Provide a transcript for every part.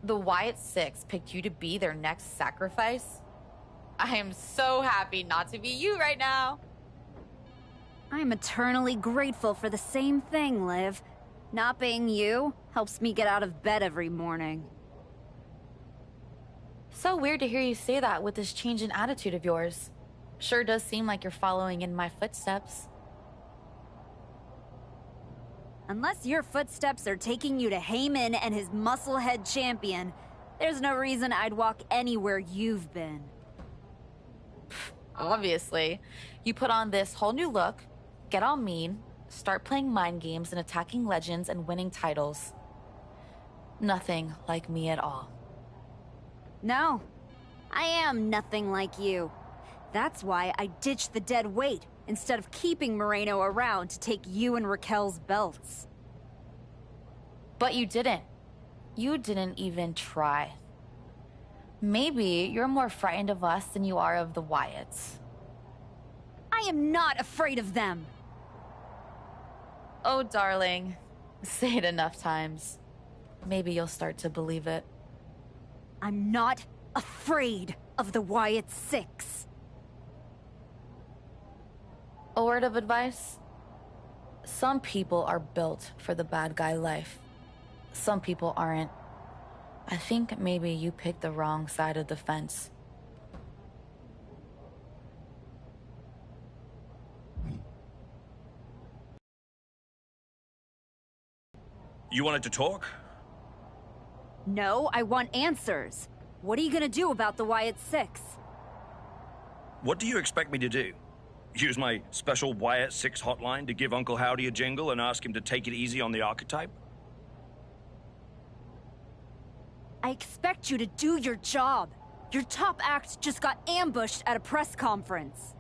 The Wyatt Six picked you to be their next sacrifice? I am so happy not to be you right now. I'm eternally grateful for the same thing, Liv. Not being you helps me get out of bed every morning. So weird to hear you say that with this change in attitude of yours. Sure does seem like you're following in my footsteps. Unless your footsteps are taking you to Heyman and his musclehead champion, there's no reason I'd walk anywhere you've been. Obviously. You put on this whole new look, get all mean, start playing mind games and attacking legends and winning titles. Nothing like me at all. No, I am nothing like you. That's why I ditched the dead weight instead of keeping Moreno around to take you and Raquel's belts. But you didn't. You didn't even try. Maybe you're more frightened of us than you are of the Wyatts. I am not afraid of them! Oh, darling. Say it enough times. Maybe you'll start to believe it. I'm not afraid of the Wyatt Six. A word of advice? Some people are built for the bad guy life. Some people aren't. I think maybe you picked the wrong side of the fence. You wanted to talk? No, I want answers. What are you gonna do about the Wyatt Six? What do you expect me to do? Use my special Wyatt 6 hotline to give Uncle Howdy a jingle and ask him to take it easy on the archetype? I expect you to do your job. Your top act just got ambushed at a press conference.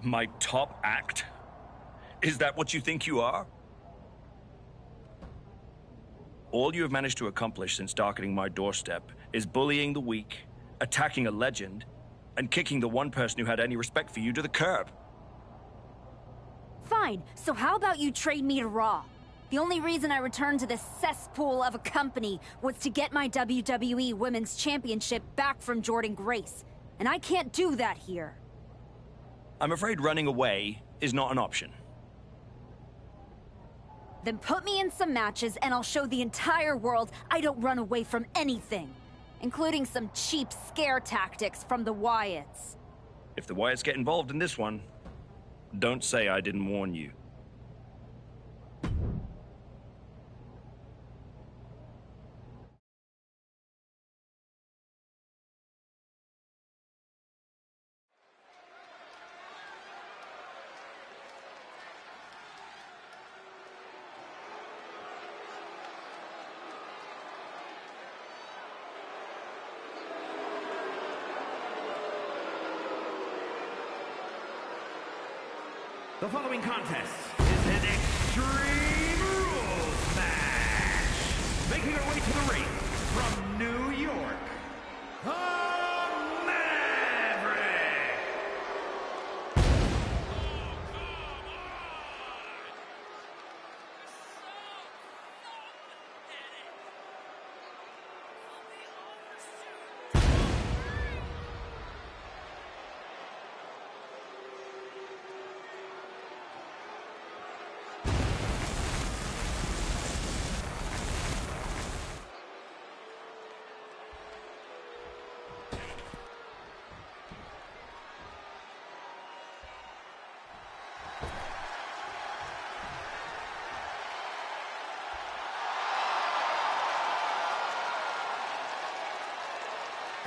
My top act? Is that what you think you are? All you have managed to accomplish since darkening my doorstep is bullying the weak, attacking a legend, and kicking the one person who had any respect for you to the curb. Fine, so how about you trade me to Raw? The only reason I returned to this cesspool of a company was to get my WWE Women's Championship back from Jordan Grace. And I can't do that here. I'm afraid running away is not an option. Then put me in some matches and I'll show the entire world I don't run away from anything. Including some cheap scare tactics from the Wyatts. If the Wyatts get involved in this one, don't say I didn't warn you. The following contest is an Extreme Rules match. Making her way to the ring from New York, the Maverick.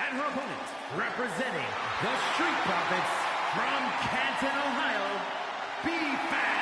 And her opponent, representing the Street Profits from Canton, Ohio, B-Fab.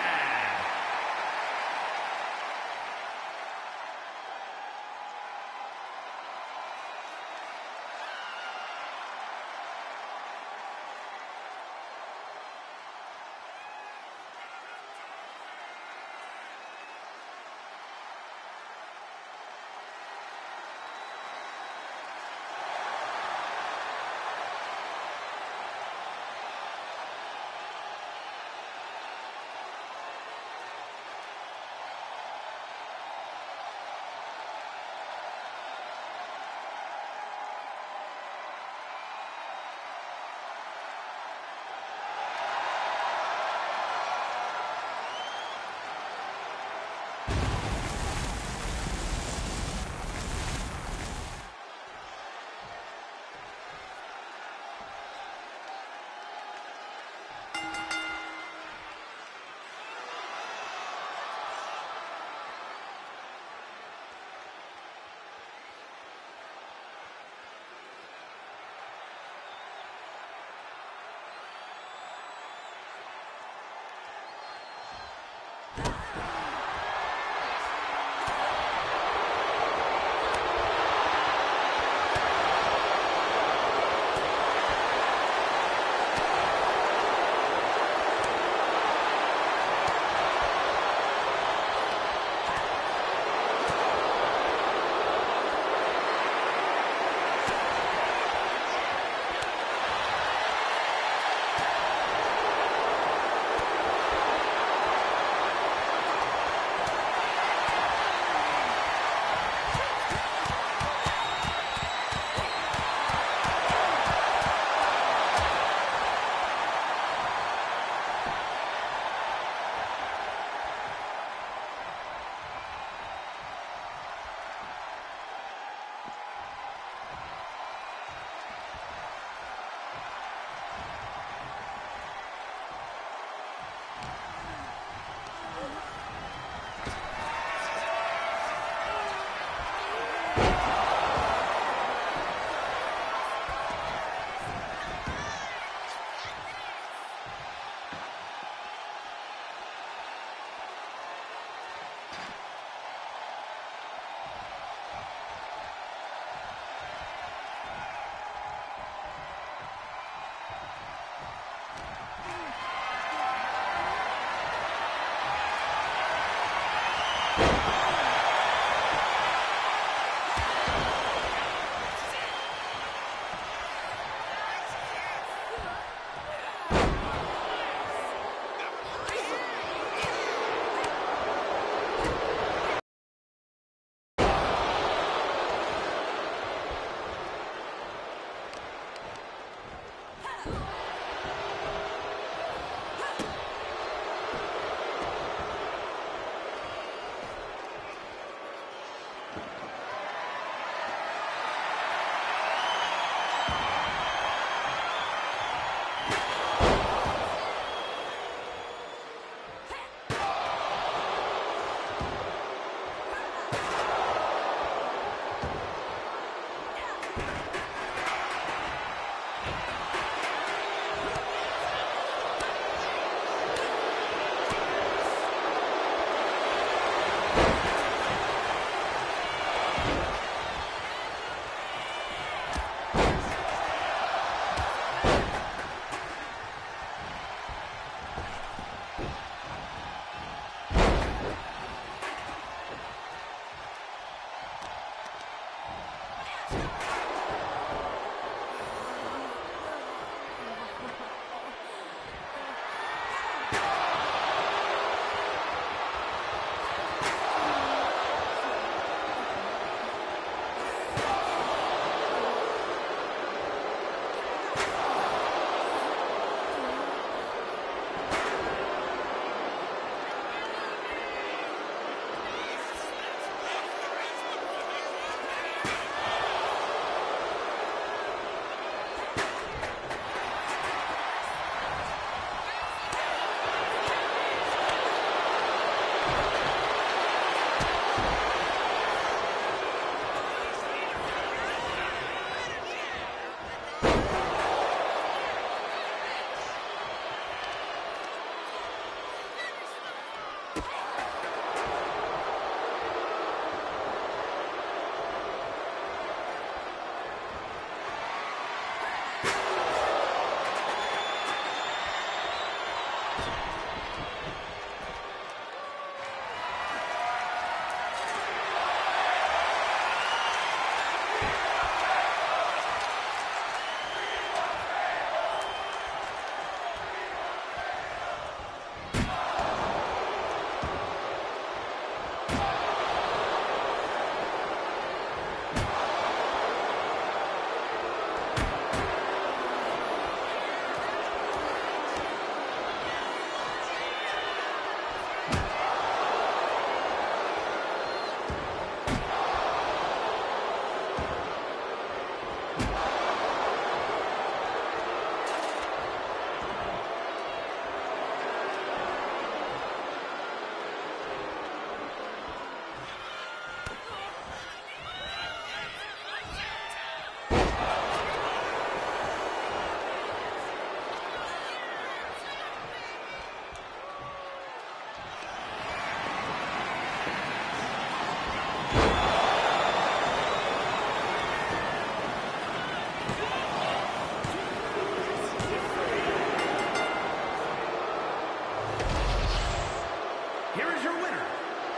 Here is your winner,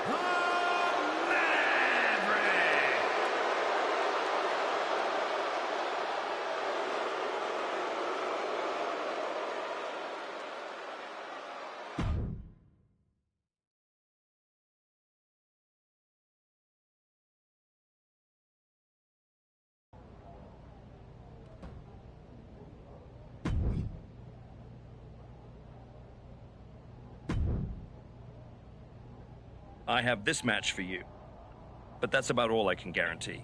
the Maverick! I have this match for you. But that's about all I can guarantee.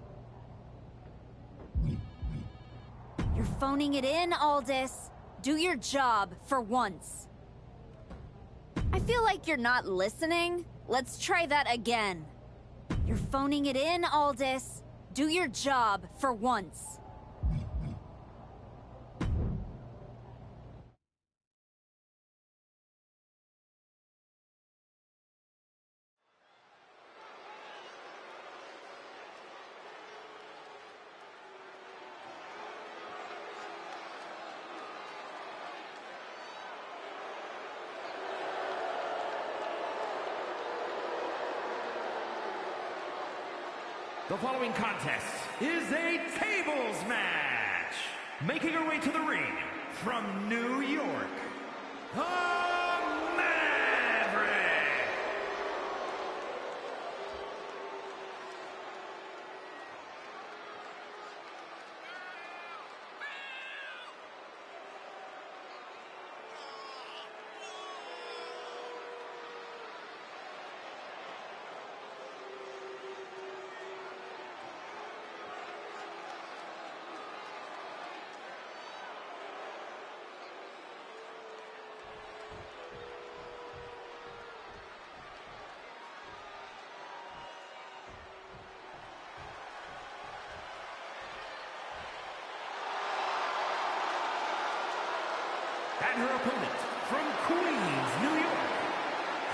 You're phoning it in, Aldous. Do your job for once. I feel like you're not listening. Let's try that again. You're phoning it in, Aldous. Do your job for once. The following contest is a tables match. Making her way to the ring from New York, the Maverick. And her opponent from Queens, New York,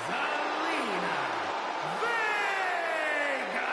Zelina Vega.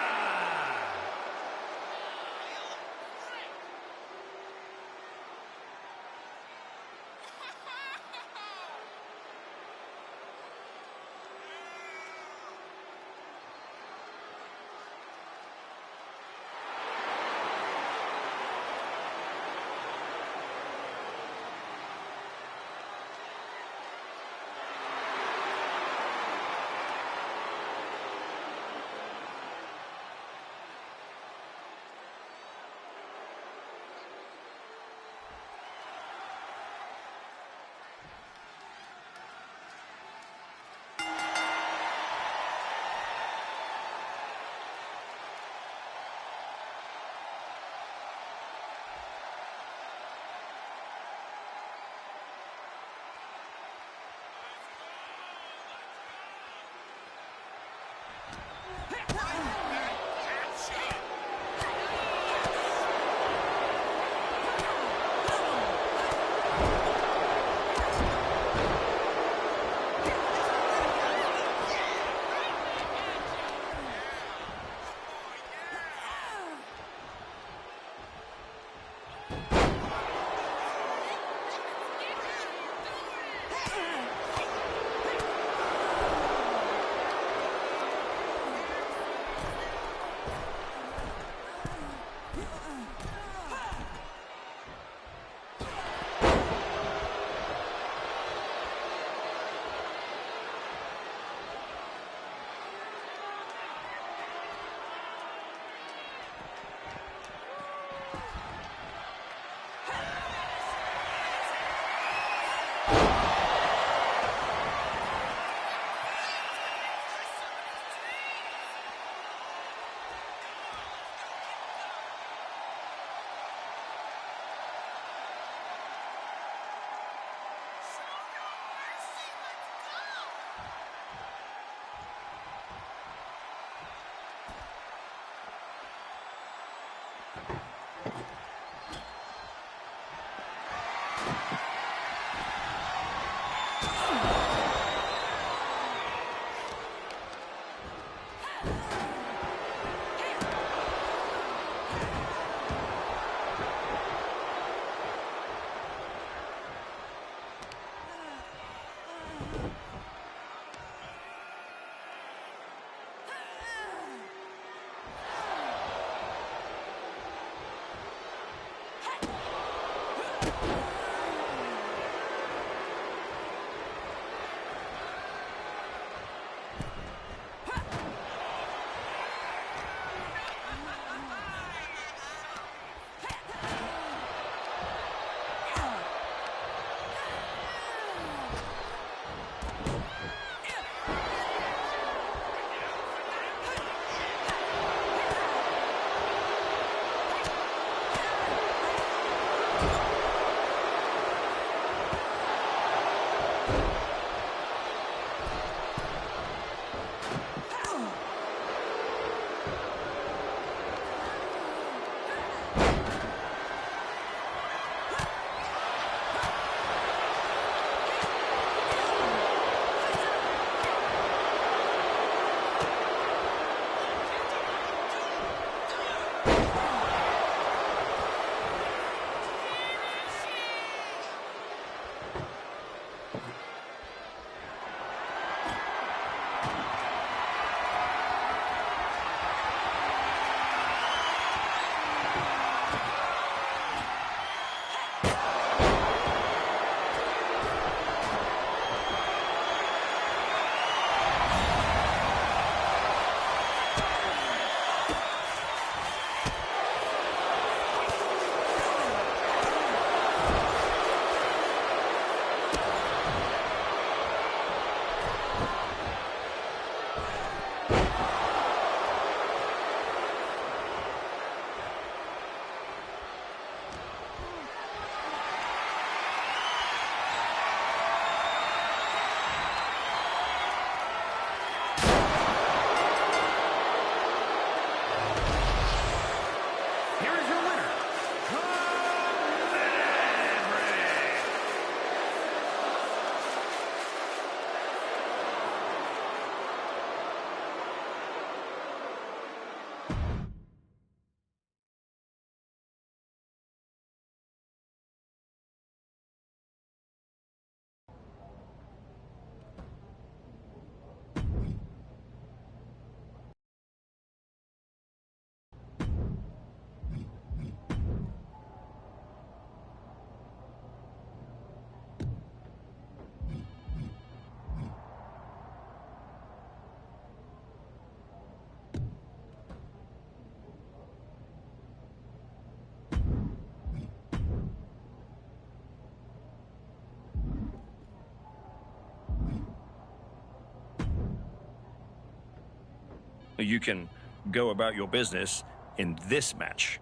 You can go about your business in this match.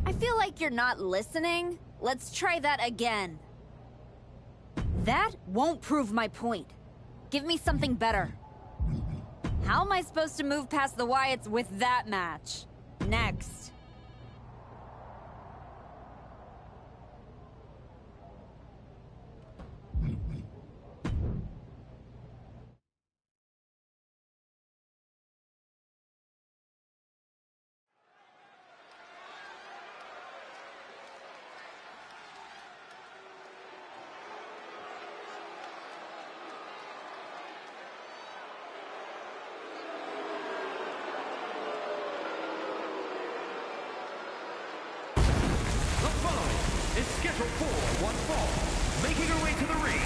I feel like you're not listening. Let's try that again. That won't prove my point. Give me something better. How am I supposed to move past the Wyatts with that match? Next. The following is scheduled for one fall, making her way to the ring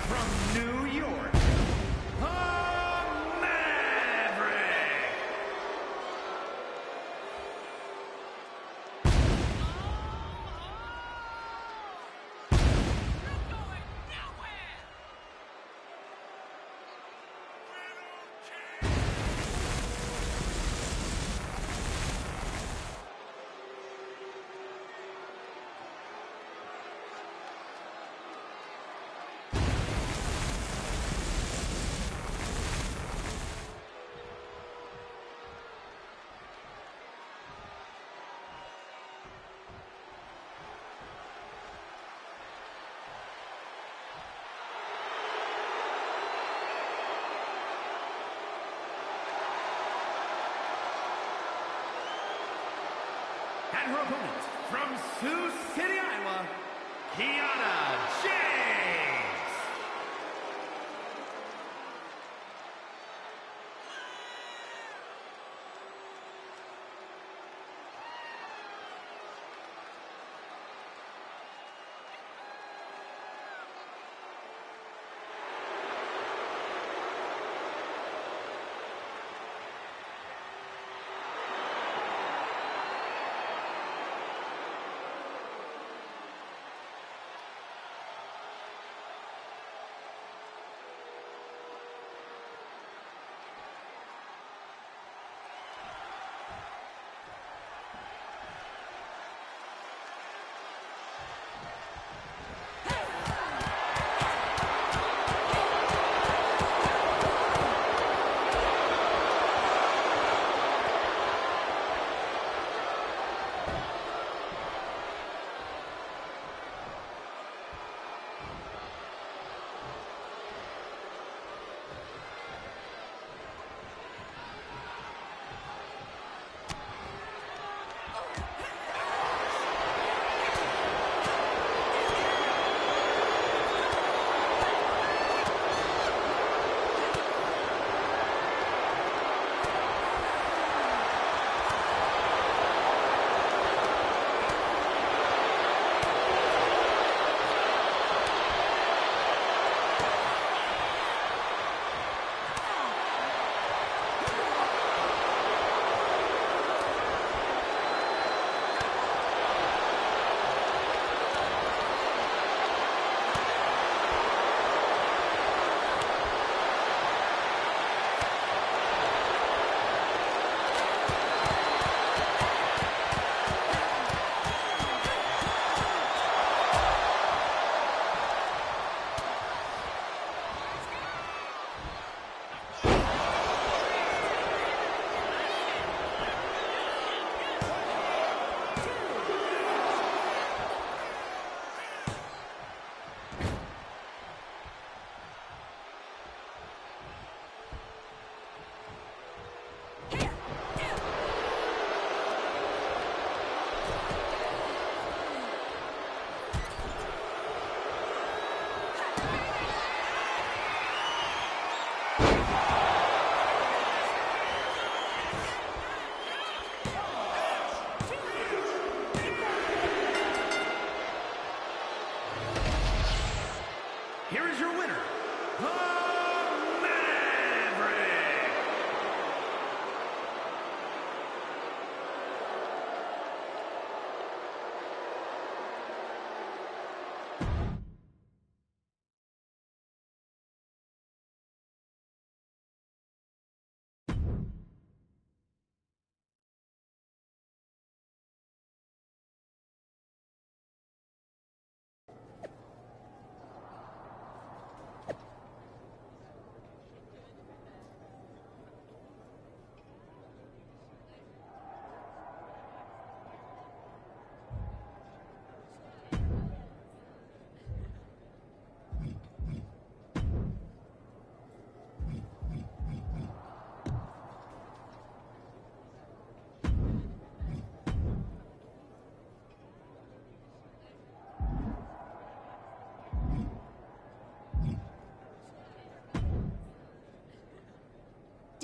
from New York, the Maverick! And her opponent from Sioux City, Iowa, Kiana James.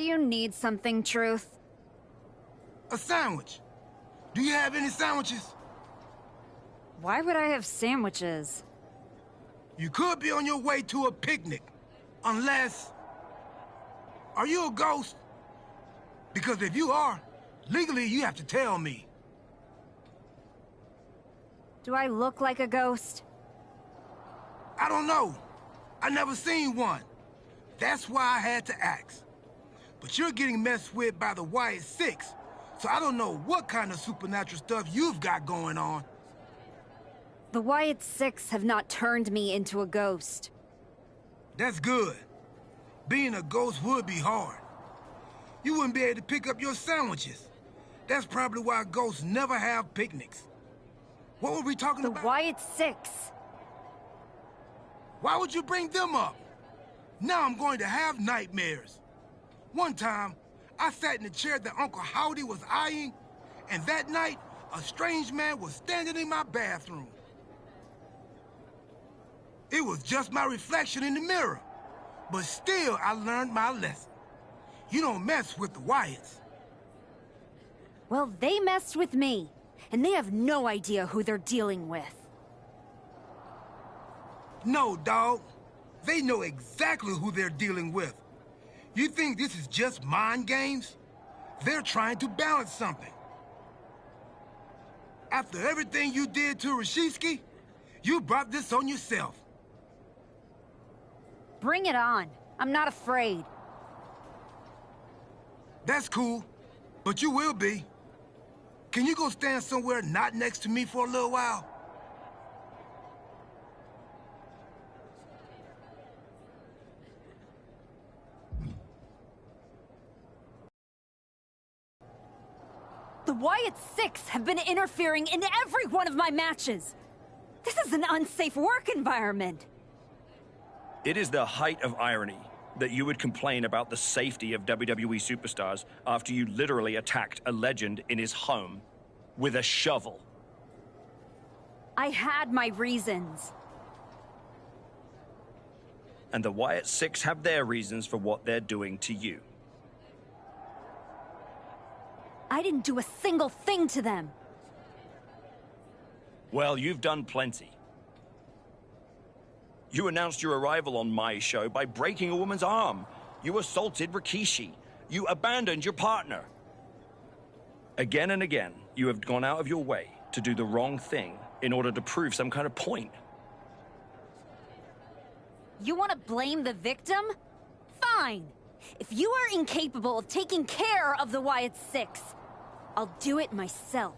you need something, Truth? A sandwich. Do you have any sandwiches? Why would I have sandwiches? You could be on your way to a picnic. Unless... Are you a ghost? Because if you are, legally you have to tell me. Do I look like a ghost? I don't know. I never seen one. That's why I had to ask. But you're getting messed with by the Wyatt Six, so I don't know what kind of supernatural stuff you've got going on. The Wyatt Six have not turned me into a ghost. That's good. Being a ghost would be hard. You wouldn't be able to pick up your sandwiches. That's probably why ghosts never have picnics. What were we talking about? The Wyatt Six. Why would you bring them up? Now I'm going to have nightmares. One time, I sat in the chair that Uncle Howdy was eyeing, and that night, a strange man was standing in my bathroom. It was just my reflection in the mirror. But still, I learned my lesson. You don't mess with the Wyatts. Well, they messed with me, and they have no idea who they're dealing with. No, dog. They know exactly who they're dealing with. You think this is just mind games? They're trying to balance something. After everything you did to Rashevsky, you brought this on yourself. Bring it on. I'm not afraid. That's cool, but you will be. Can you go stand somewhere not next to me for a little while? The Wyatt Six have been interfering in every one of my matches. This is an unsafe work environment. It is the height of irony that you would complain about the safety of WWE superstars after you literally attacked a legend in his home with a shovel. I had my reasons. And the Wyatt Six have their reasons for what they're doing to you. I didn't do a single thing to them. Well, you've done plenty. You announced your arrival on my show by breaking a woman's arm. You assaulted Rikishi. You abandoned your partner. Again and again, you have gone out of your way to do the wrong thing in order to prove some kind of point. You want to blame the victim? Fine. If you are incapable of taking care of the Wyatt Six, I'll do it myself.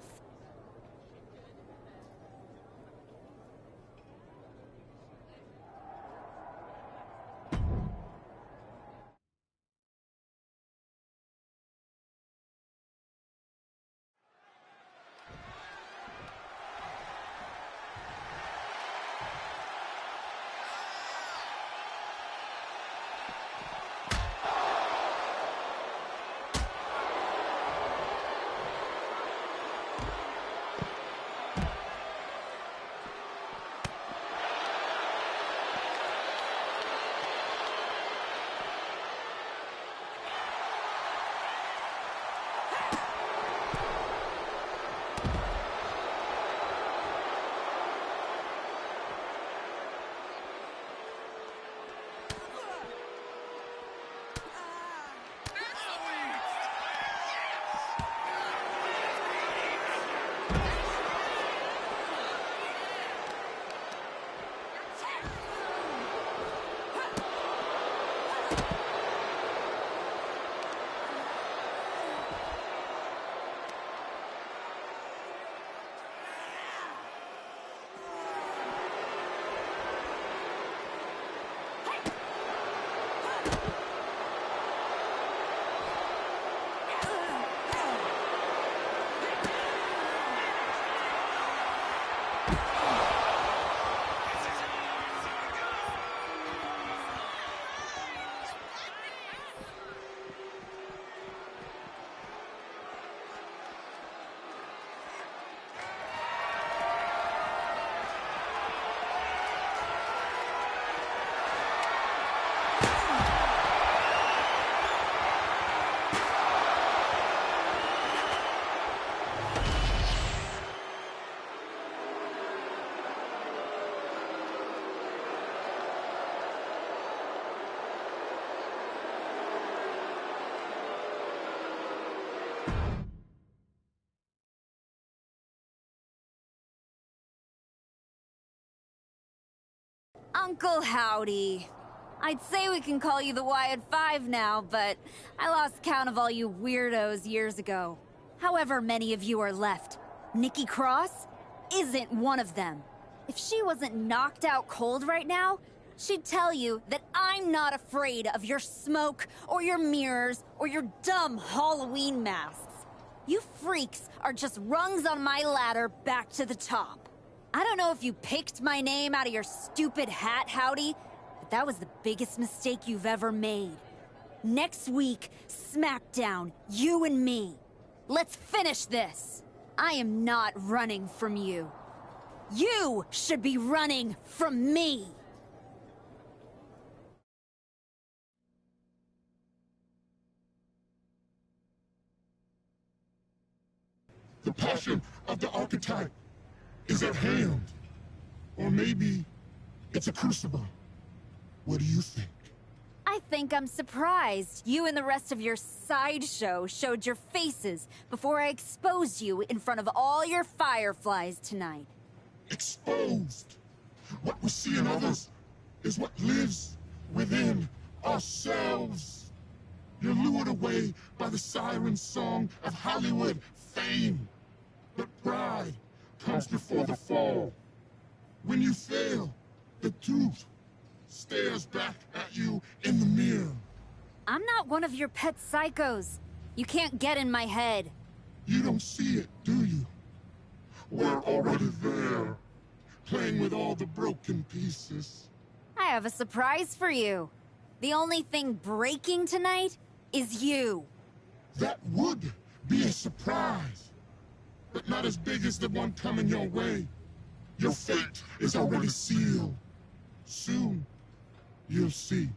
Uncle Howdy. I'd say we can call you the Wyatt Five now, but I lost count of all you weirdos years ago. However many of you are left, Nikki Cross isn't one of them. If she wasn't knocked out cold right now, she'd tell you that I'm not afraid of your smoke, or your mirrors, or your dumb Halloween masks. You freaks are just rungs on my ladder back to the top. I don't know if you picked my name out of your stupid hat, Howdy, but that was the biggest mistake you've ever made. Next week, SmackDown, you and me. Let's finish this. I am not running from you. You should be running from me. The passion of the archetype is at hand. Or maybe it's a crucible. What do you think? I think I'm surprised you and the rest of your sideshow showed your faces before I exposed you in front of all your fireflies tonight. Exposed. What we see in others is what lives within ourselves. You're lured away by the siren song of Hollywood fame. But pride comes before the fall. When you fail, the truth stares back at you in the mirror. I'm not one of your pet psychos. You can't get in my head. You don't see it, do you? We're already there, playing with all the broken pieces. I have a surprise for you. The only thing breaking tonight is you. That would be a surprise, but not as big as the one coming your way. Your fate is already sealed. Soon, you'll see.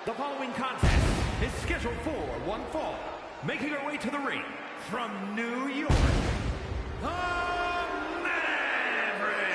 The following contest is scheduled for one fall. Making her way to the ring from New York, the Maverick!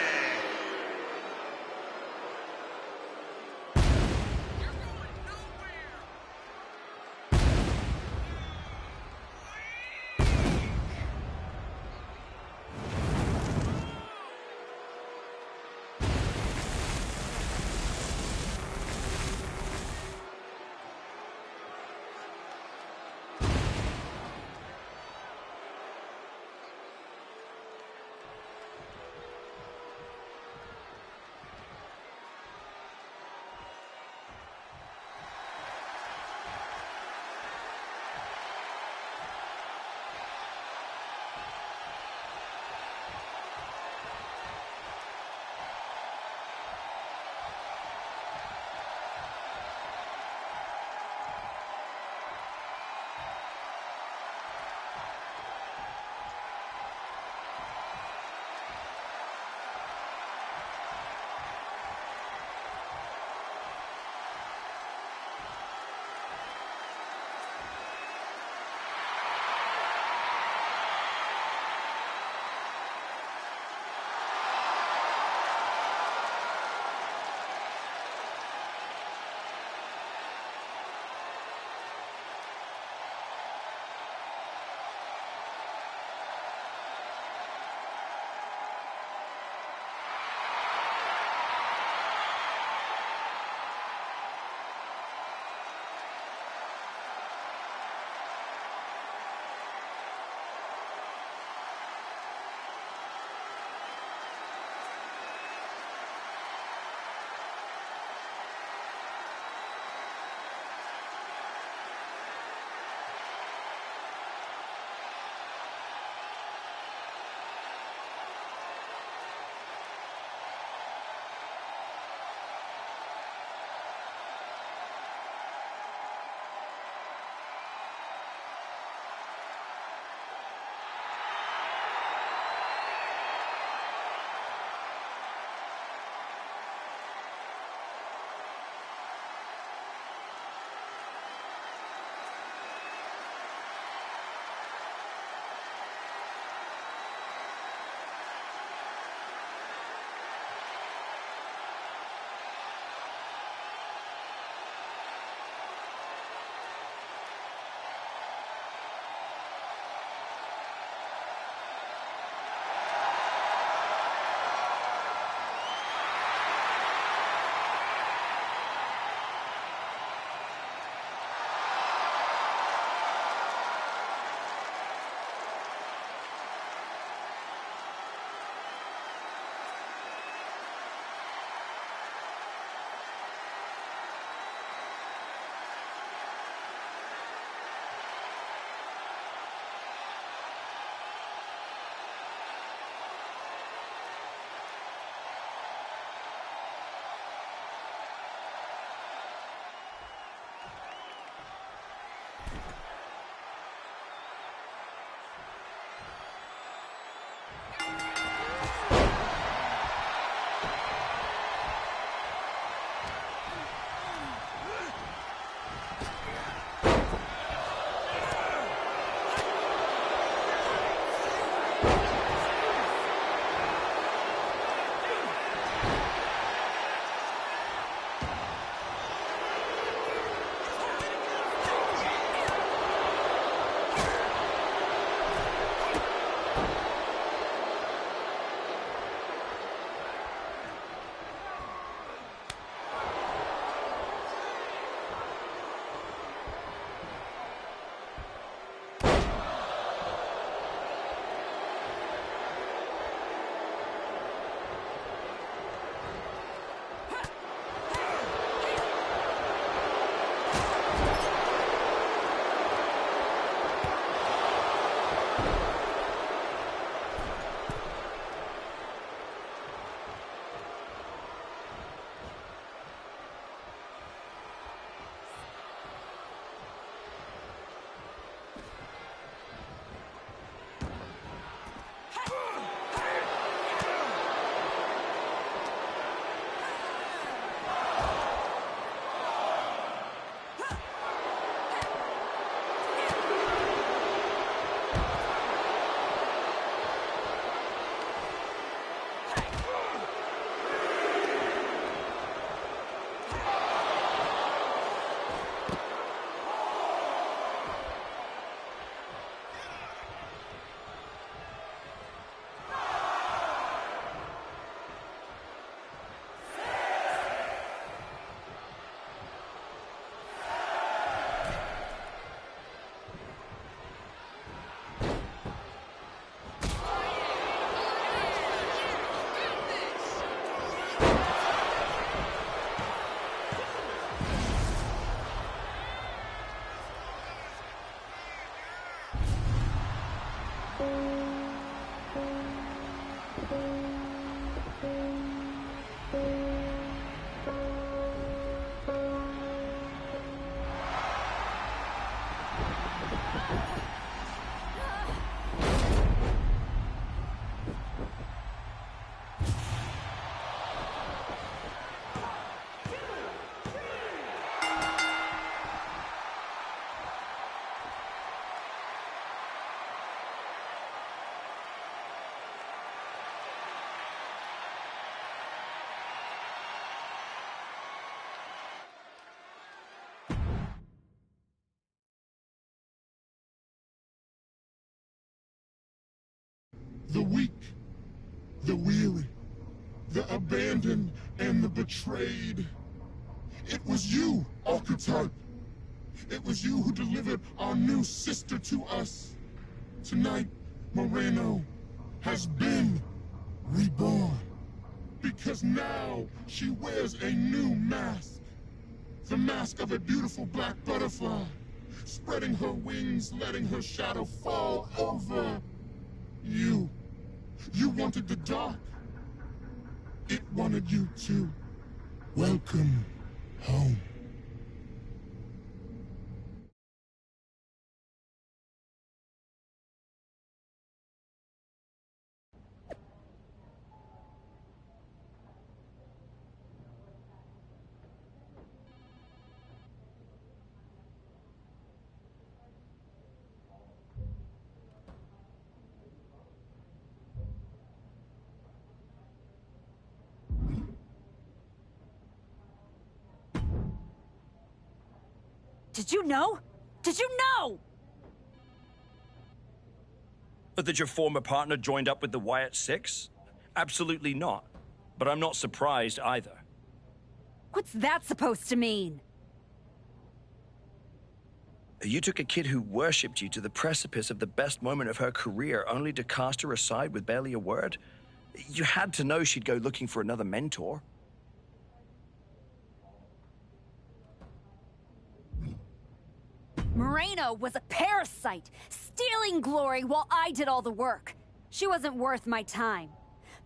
weak, the weary, the abandoned, and the betrayed. It was you, Archetype. It was you who delivered our new sister to us. Tonight, Moreno has been reborn. Because now she wears a new mask. The mask of a beautiful black butterfly, spreading her wings, letting her shadow fall over you. You wanted the dark. It wanted you too. Welcome home. Did you know? Did you know? But that your former partner joined up with the Wyatt Six? Absolutely not. But I'm not surprised either. What's that supposed to mean? You took a kid who worshipped you to the precipice of the best moment of her career, only to cast her aside with barely a word? You had to know she'd go looking for another mentor. Moreno was a parasite, stealing glory while I did all the work. She wasn't worth my time.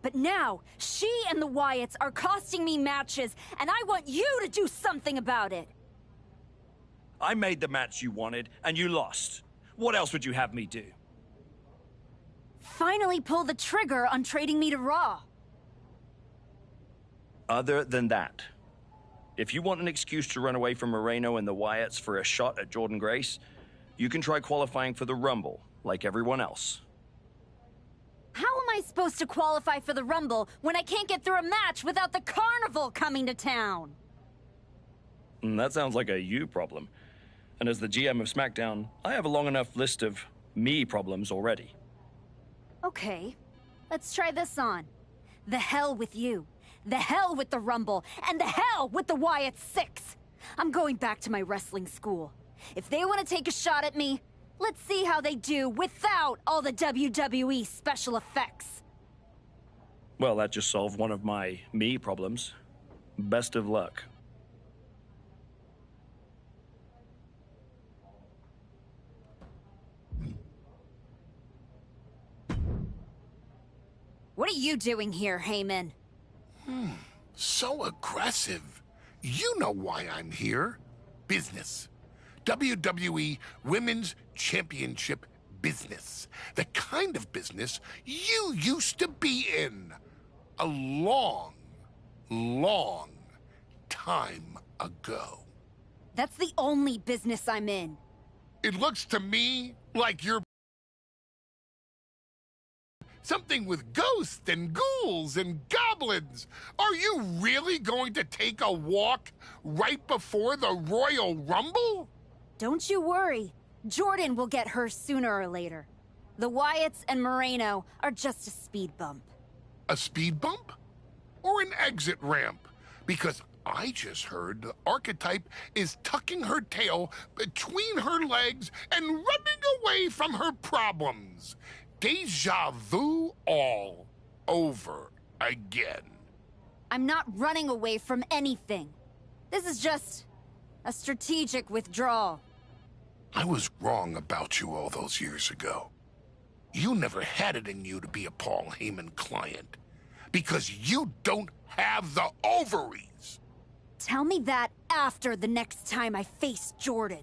But now, she and the Wyatts are costing me matches, and I want you to do something about it. I made the match you wanted, and you lost. What else would you have me do? Finally pull the trigger on trading me to Raw. Other than that, if you want an excuse to run away from Moreno and the Wyatts for a shot at Jordan Grace, you can try qualifying for the Rumble, like everyone else. How am I supposed to qualify for the Rumble when I can't get through a match without the Carnival coming to town? That sounds like a you problem. And as the GM of SmackDown, I have a long enough list of me problems already. Okay, let's try this on. The hell with you. The hell with the Rumble. And the hell with the Wyatt Six. I'm going back to my wrestling school. If they want to take a shot at me, let's see how they do without all the WWE special effects. Well, that just solved one of my me problems. Best of luck. What are you doing here, Heyman? So aggressive. You know why I'm here. Business. WWE Women's Championship business. The kind of business you used to be in. A long, long time ago. That's the only business I'm in. It looks to me like you're something with ghosts and ghouls and goblins. Are you really going to take a walk right before the Royal Rumble? Don't you worry. Jordan will get her sooner or later. The Wyatts and Moreno are just a speed bump. A speed bump? Or an exit ramp? Because I just heard the Archetype is tucking her tail between her legs and running away from her problems. Deja vu all over again. I'm not running away from anything. This is just a strategic withdrawal. I was wrong about you all those years ago. You never had it in you to be a Paul Heyman client. Because you don't have the ovaries. Tell me that after the next time I face Jordan.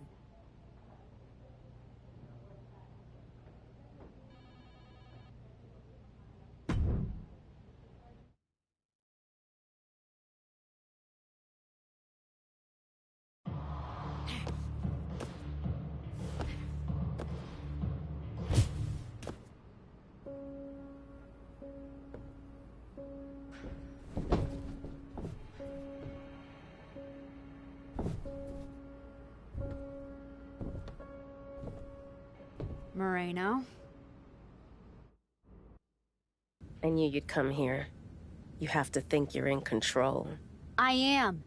Moreno? I knew you'd come here. You have to think you're in control. I am.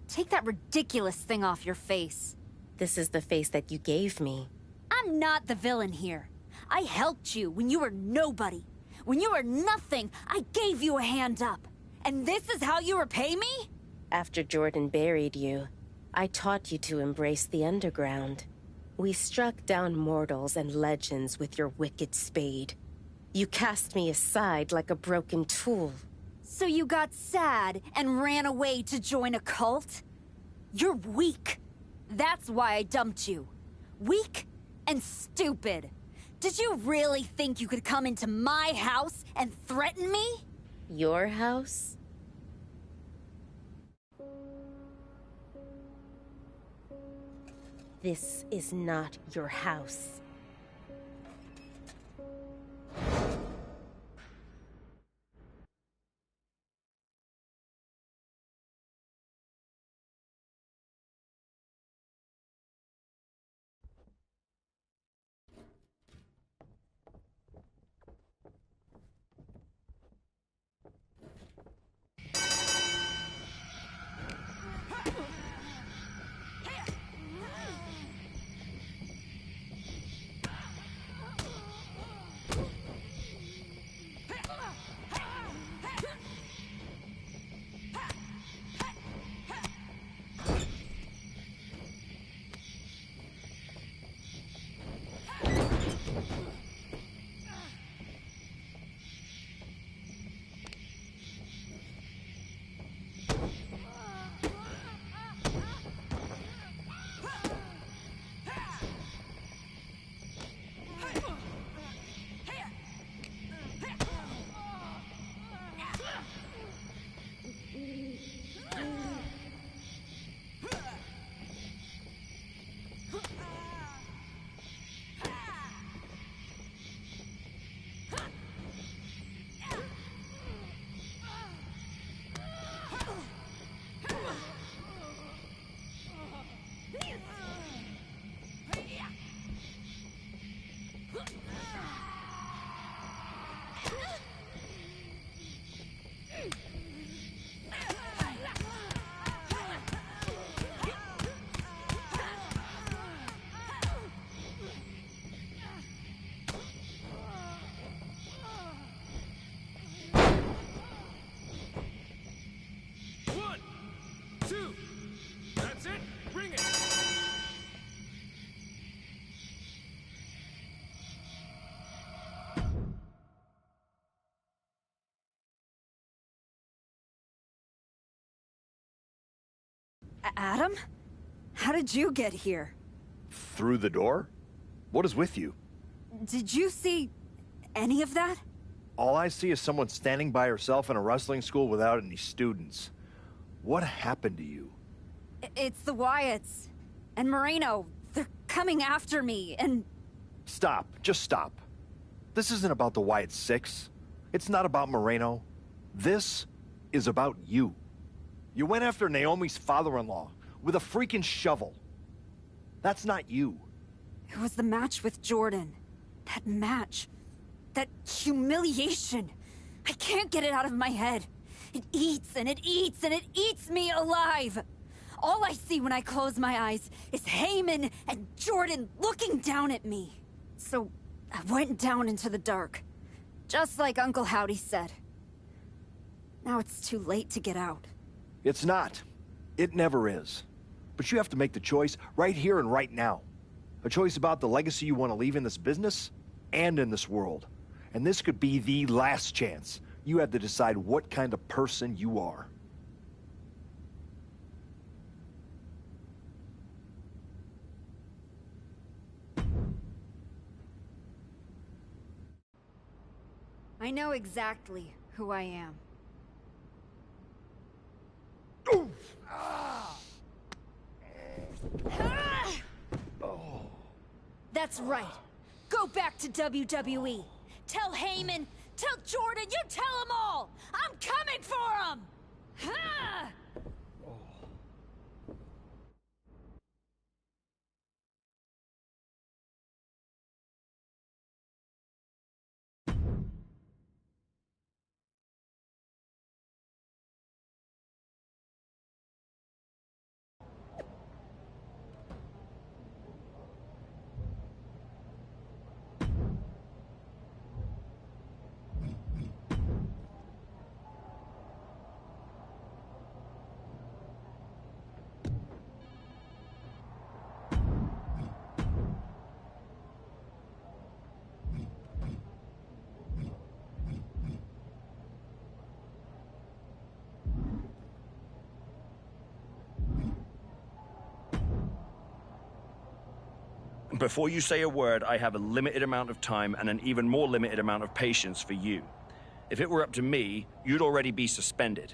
Take that ridiculous thing off your face. This is the face that you gave me. I'm not the villain here. I helped you when you were nobody. When you were nothing, I gave you a hand up. And this is how you repay me? After Jordan buried you, I taught you to embrace the underground. We struck down mortals and legends with your wicked spade. You cast me aside like a broken tool. So you got sad and ran away to join a cult? You're weak. That's why I dumped you. Weak and stupid. Did you really think you could come into my house and threaten me? Your house? This is not your house. Adam? How did you get here? Through the door? What is with you? Did you see any of that? All I see is someone standing by herself in a wrestling school without any students. What happened to you? It's the Wyatts. And Moreno. They're coming after me, and... Stop. Just stop. This isn't about the Wyatt Six. It's not about Moreno. This is about you. You went after Naomi's father-in-law with a freaking shovel. That's not you. It was the match with Jordan. That match. That humiliation. I can't get it out of my head. It eats and it eats and it eats me alive. All I see when I close my eyes is Heyman and Jordan looking down at me. So I went down into the dark. Just like Uncle Howdy said. Now it's too late to get out. It's not. It never is. But you have to make the choice right here and right now. A choice about the legacy you want to leave in this business and in this world. And this could be the last chance. You have to decide what kind of person you are. I know exactly who I am. That's right. Go back to WWE. Tell Heyman, tell Jordan, you tell them all! I'm coming for them! Before you say a word, I have a limited amount of time and an even more limited amount of patience for you. If it were up to me, you'd already be suspended.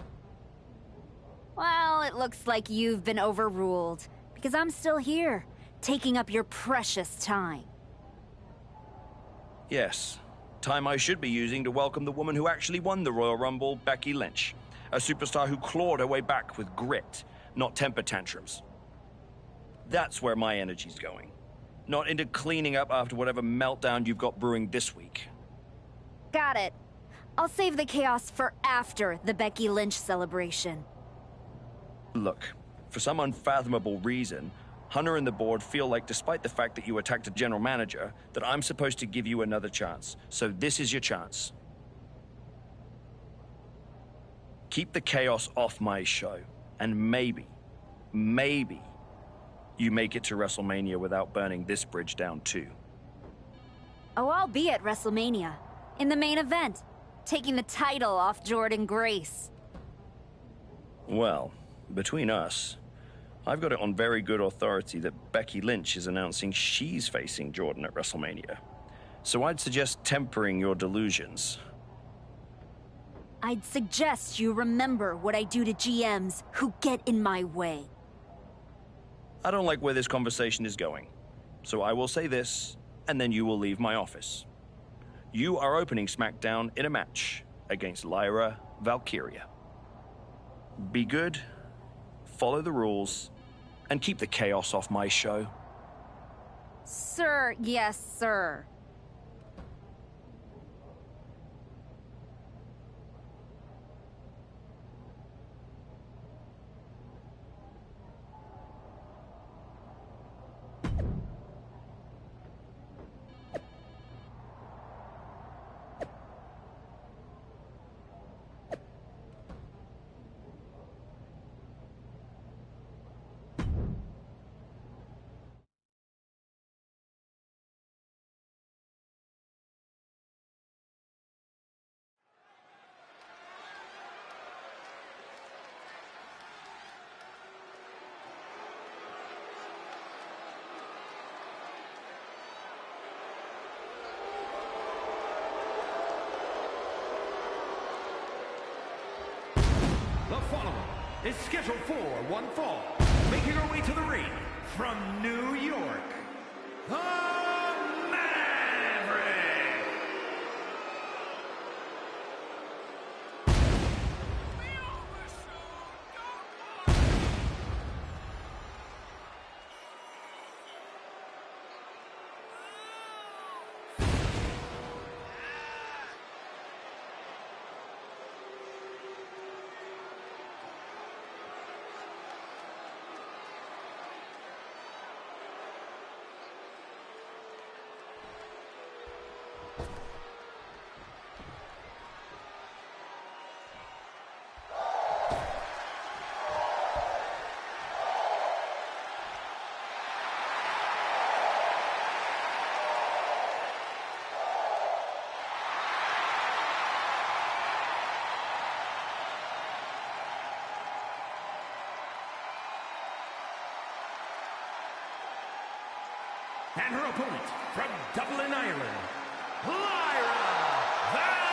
Well, it looks like you've been overruled, because I'm still here, taking up your precious time. Yes, time I should be using to welcome the woman who actually won the Royal Rumble, Becky Lynch. A superstar who clawed her way back with grit, not temper tantrums. That's where my energy's going. Not into cleaning up after whatever meltdown you've got brewing this week. Got it. I'll save the chaos for after the Becky Lynch celebration. Look, for some unfathomable reason, Hunter and the board feel like despite the fact that you attacked a general manager, that I'm supposed to give you another chance. So this is your chance. Keep the chaos off my show, and maybe you make it to WrestleMania without burning this bridge down too. Oh, I'll be at WrestleMania, in the main event, taking the title off Jordynne Grace. Well, between us, I've got it on very good authority that Becky Lynch is announcing she's facing Jordynne at WrestleMania. So I'd suggest tempering your delusions. I'd suggest you remember what I do to GMs who get in my way. I don't like where this conversation is going. So I will say this, and then you will leave my office. You are opening SmackDown in a match against Lyra Valkyria. Be good, follow the rules, and keep the chaos off my show. Sir, yes, sir. The following is scheduled for one fall, making her way to the ring from New York, the Maverick! And her opponent from Dublin, Ireland, Lyra Valkyria!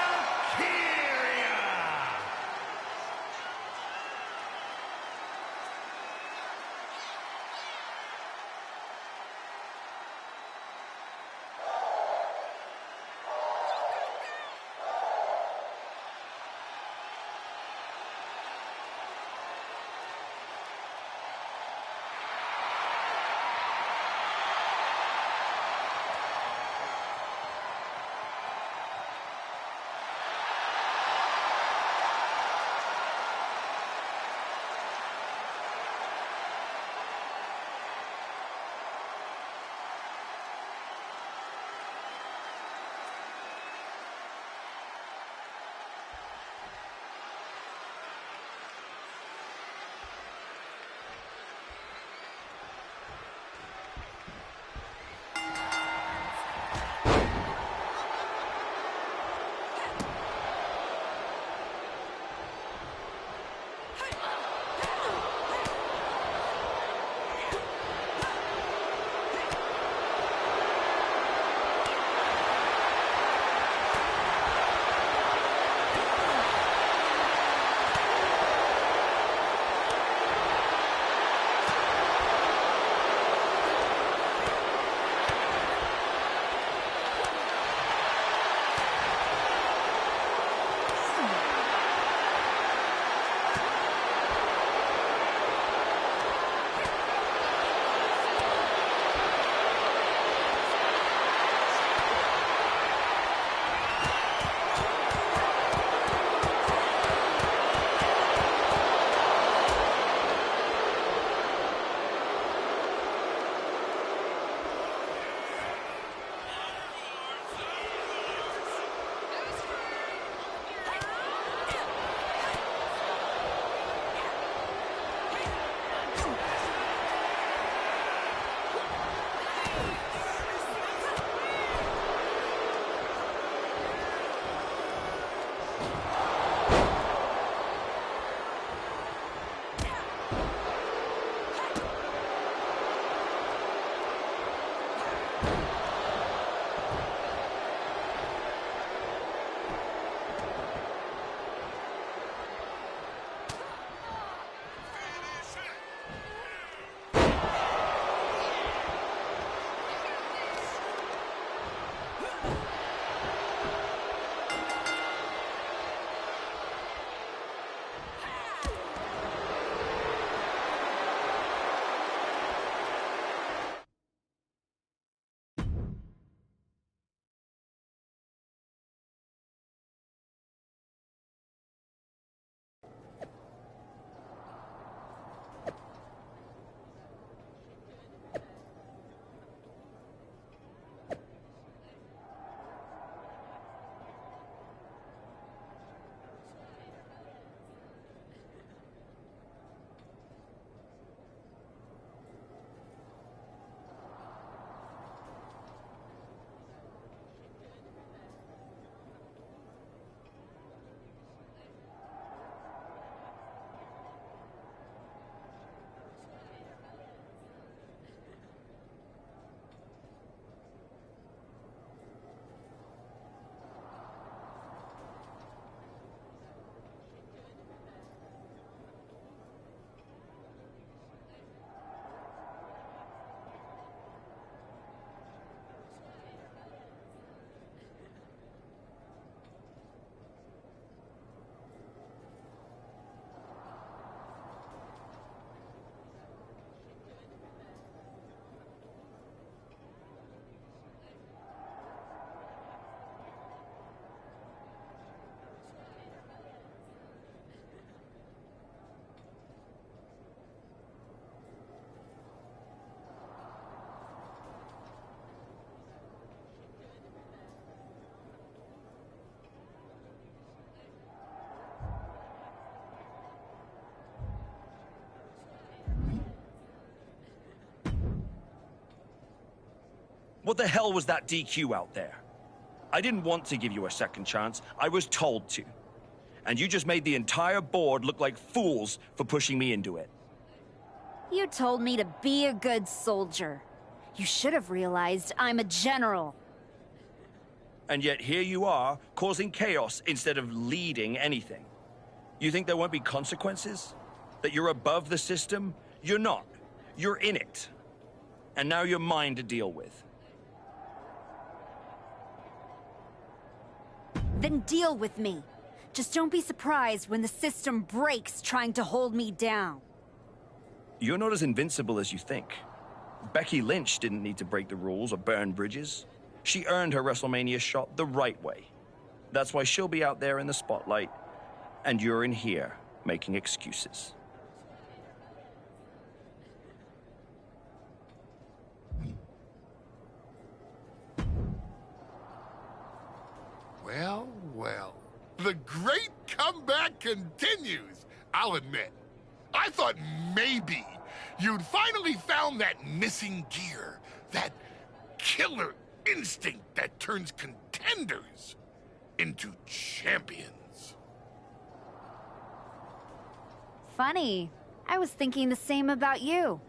What the hell was that DQ out there? I didn't want to give you a second chance. I was told to. And you just made the entire board look like fools for pushing me into it. You told me to be a good soldier. You should have realized I'm a general. And yet here you are, causing chaos instead of leading anything. You think there won't be consequences? That you're above the system? You're not. You're in it. And now you're mine to deal with. Then deal with me. Just don't be surprised when the system breaks trying to hold me down. You're not as invincible as you think. Becky Lynch didn't need to break the rules or burn bridges. She earned her WrestleMania shot the right way. That's why she'll be out there in the spotlight, and you're in here making excuses. Well, well. The great comeback continues, I'll admit. I thought maybe you'd finally found that missing gear, that killer instinct that turns contenders into champions. Funny. I was thinking the same about you.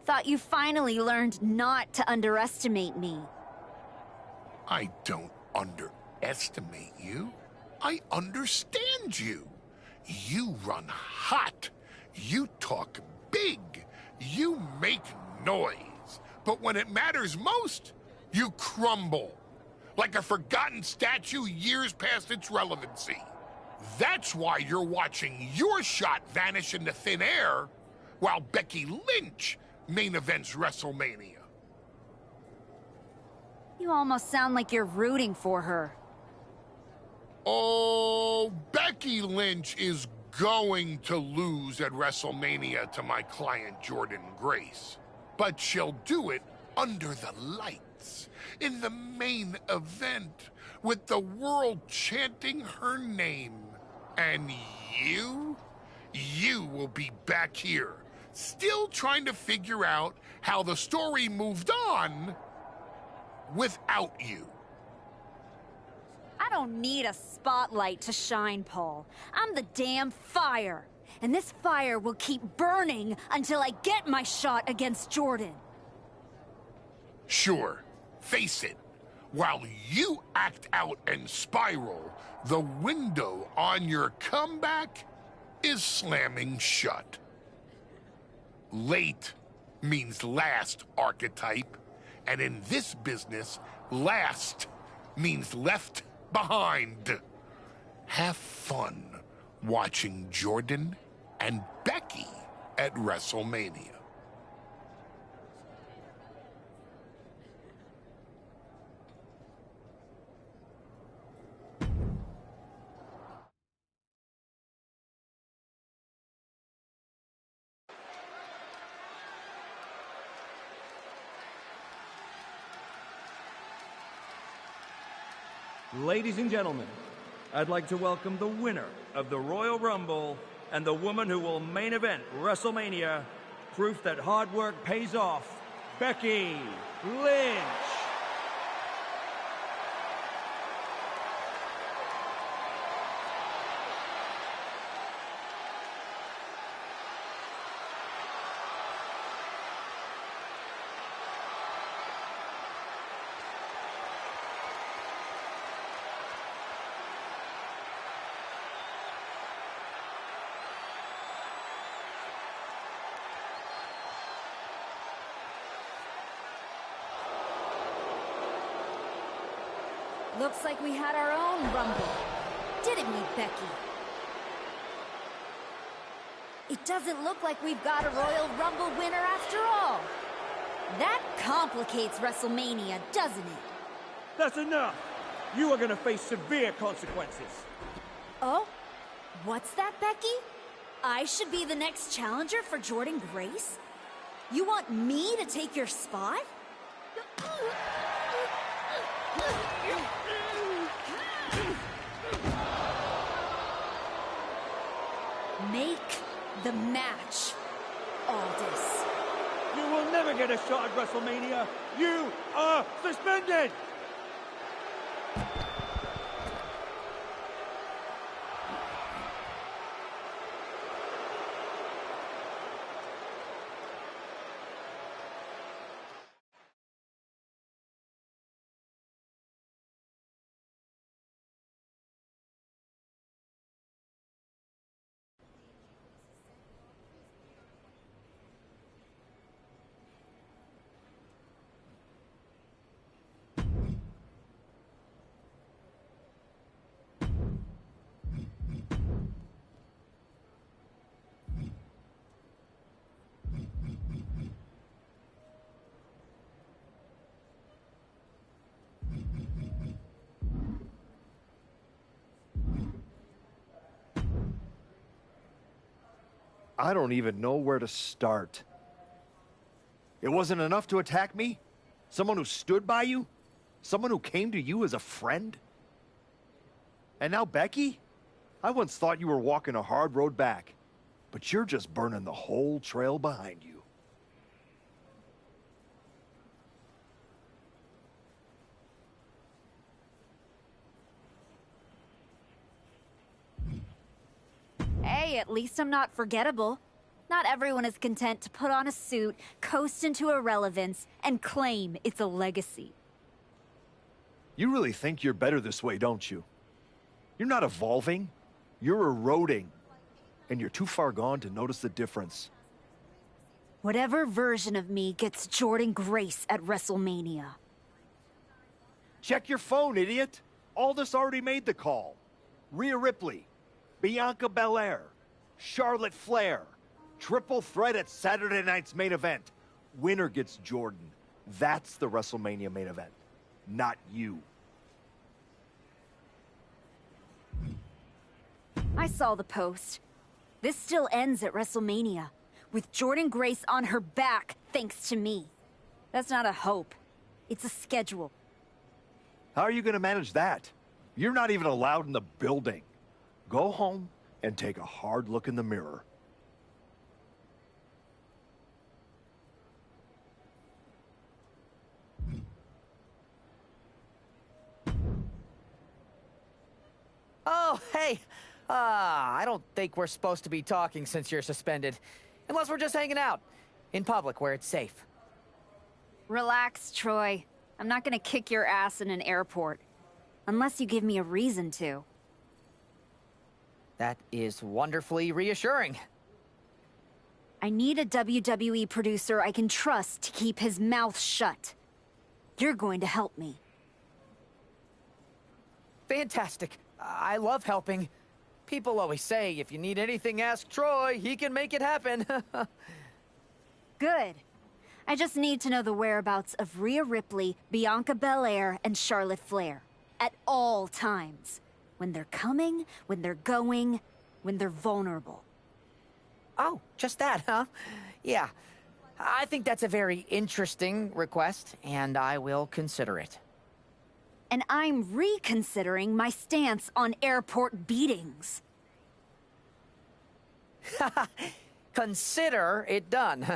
Thought you finally learned not to underestimate me. I don't underestimate you. I understand you. You run hot. You talk big. You make noise. But when it matters most, you crumble. Like a forgotten statue years past its relevancy. That's why you're watching your shot vanish into thin air while Becky Lynch main events WrestleMania. You almost sound like you're rooting for her. Oh, Becky Lynch is going to lose at WrestleMania to my client Jordan Grace. But she'll do it under the lights, in the main event, with the world chanting her name. And you will be back here, still trying to figure out how the story moved on without you. I don't need a spotlight to shine, Paul. I'm the damn fire. And this fire will keep burning until I get my shot against Jordan. Sure, face it. While you act out and spiral, the window on your comeback is slamming shut. Late means last, archetype. And in this business, last means left behind. Have fun watching Jordan and Becky at WrestleMania. Ladies and gentlemen, I'd like to welcome the winner of the Royal Rumble and the woman who will main event WrestleMania, proof that hard work pays off, Becky Lynch. Looks like we had our own Rumble. Didn't we, Becky? It doesn't look like we've got a Royal Rumble winner after all. That complicates WrestleMania, doesn't it? That's enough. You are going to face severe consequences. Oh? What's that, Becky? I should be the next challenger for Jordan Grace? You want me to take your spot? Make the match, Aldous. You will never get a shot at WrestleMania. You are suspended. I don't even know where to start. It wasn't enough to attack me? Someone who stood by you? Someone who came to you as a friend? And now Becky? I once thought you were walking a hard road back, but you're just burning the whole trail behind you. Hey, at least I'm not forgettable. Not everyone is content to put on a suit, coast into irrelevance, and claim it's a legacy. You really think you're better this way, don't you? You're not evolving, you're eroding. And you're too far gone to notice the difference. Whatever version of me gets Jordan Grace at WrestleMania. Check your phone, idiot! Aldous already made the call. Rhea Ripley, Bianca Belair, Charlotte Flair. Triple threat at Saturday night's main event. Winner gets Jordan. That's the WrestleMania main event, not you. I saw the post. This still ends at WrestleMania, with Jordan Grace on her back thanks to me. That's not a hope. It's a schedule. How are you going to manage that? You're not even allowed in the building. Go home and take a hard look in the mirror. Oh, hey! I don't think we're supposed to be talking since you're suspended. Unless we're just hanging out. In public, where it's safe. Relax, Troy. I'm not gonna kick your ass in an airport. Unless you give me a reason to. That is wonderfully reassuring. I need a WWE producer I can trust to keep his mouth shut. You're going to help me. Fantastic. I love helping. People always say, if you need anything, ask Troy. He can make it happen. Good. I just need to know the whereabouts of Rhea Ripley, Bianca Belair, and Charlotte Flair. At all times. When they're coming, when they're going, when they're vulnerable. Oh, just that, huh? Yeah. I think that's a very interesting request, and I will consider it. And I'm reconsidering my stance on airport beatings. Consider it done.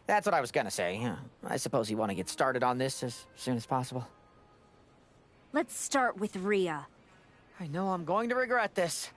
That's what I was gonna say. I suppose you want to get started on this as soon as possible. Let's start with Rhea. I know I'm going to regret this.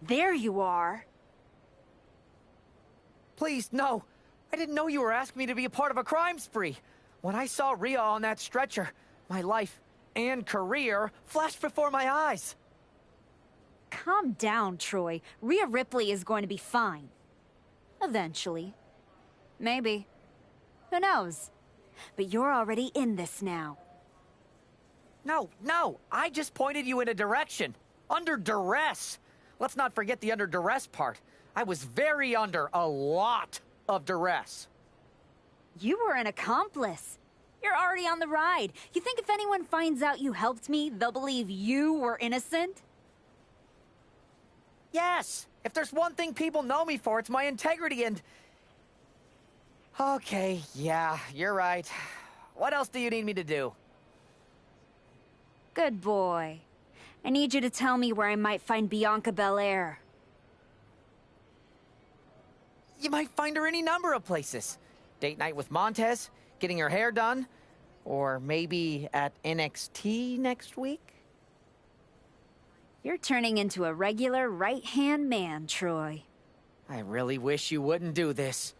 There you are. Please, no. I didn't know you were asking me to be a part of a crime spree. When I saw Rhea on that stretcher, my life and career flashed before my eyes. Calm down, Troy. Rhea Ripley is going to be fine. Eventually. Maybe. Who knows? But you're already in this now. No. I just pointed you in a direction. Under duress. Let's not forget the under duress part. I was very under a lot of duress. You were an accomplice. You're already on the ride. You think if anyone finds out you helped me, they'll believe you were innocent? Yes! If there's one thing people know me for, it's my integrity and... Okay, yeah, you're right. What else do you need me to do? Good boy. I need you to tell me where I might find Bianca Belair. You might find her any number of places. Date night with Montez, getting her hair done, or maybe at NXT next week? You're turning into a regular right-hand man, Troy. I really wish you wouldn't do this.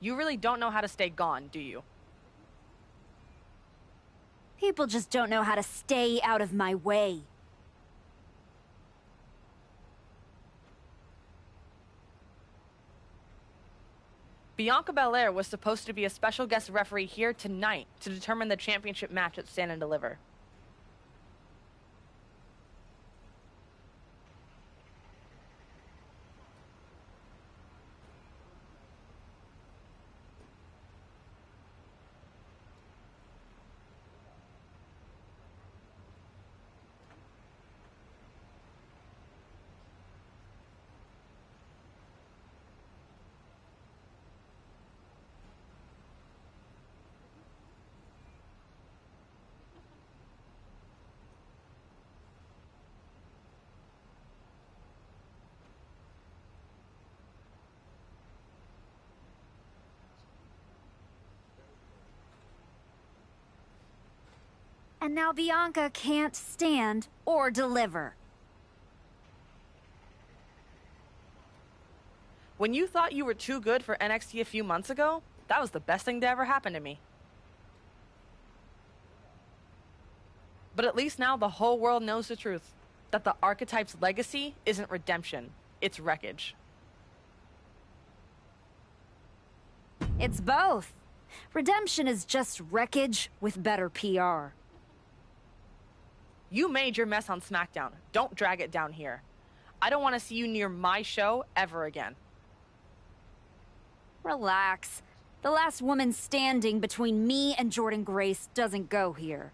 You really don't know how to stay gone, do you? People just don't know how to stay out of my way. Bianca Belair was supposed to be a special guest referee here tonight to determine the championship match at Stand and Deliver. And now Bianca can't stand or deliver. When you thought you were too good for NXT a few months ago, that was the best thing to ever happen to me. But at least now the whole world knows the truth. That the Archetype's legacy isn't redemption, it's wreckage. It's both. Redemption is just wreckage with better PR. You made your mess on SmackDown. Don't drag it down here. I don't want to see you near my show ever again. Relax. The last woman standing between me and Jordynne Grace doesn't go here.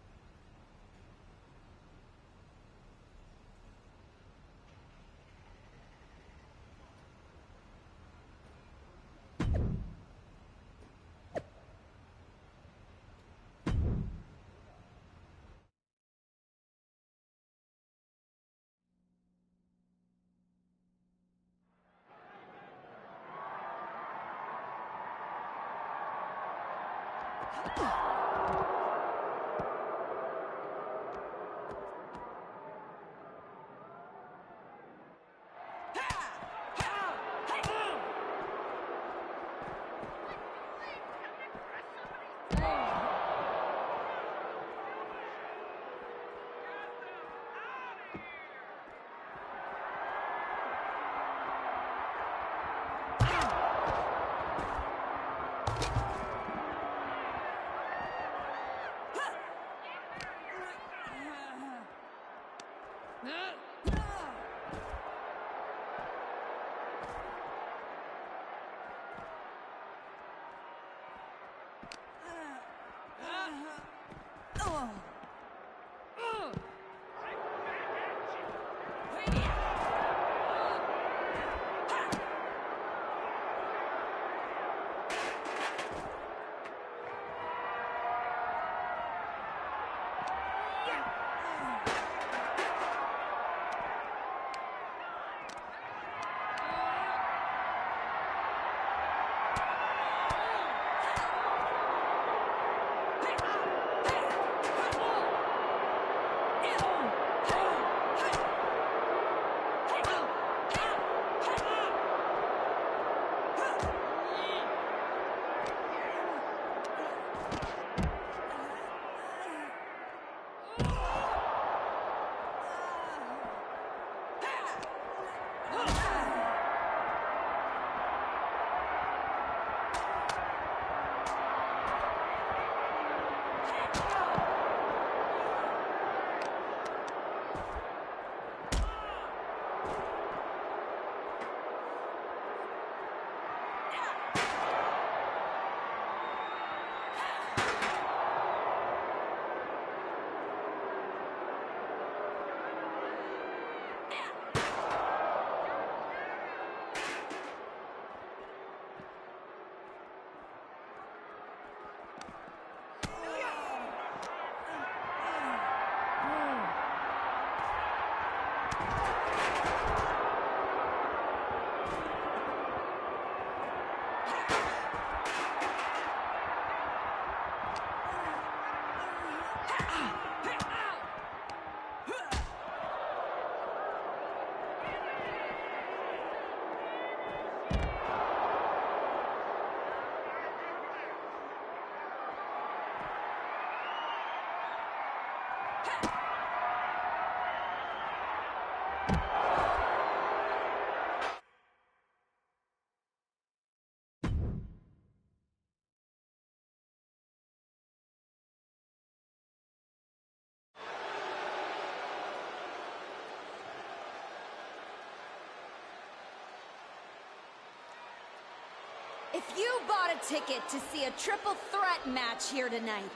If you bought a ticket to see a triple threat match here tonight,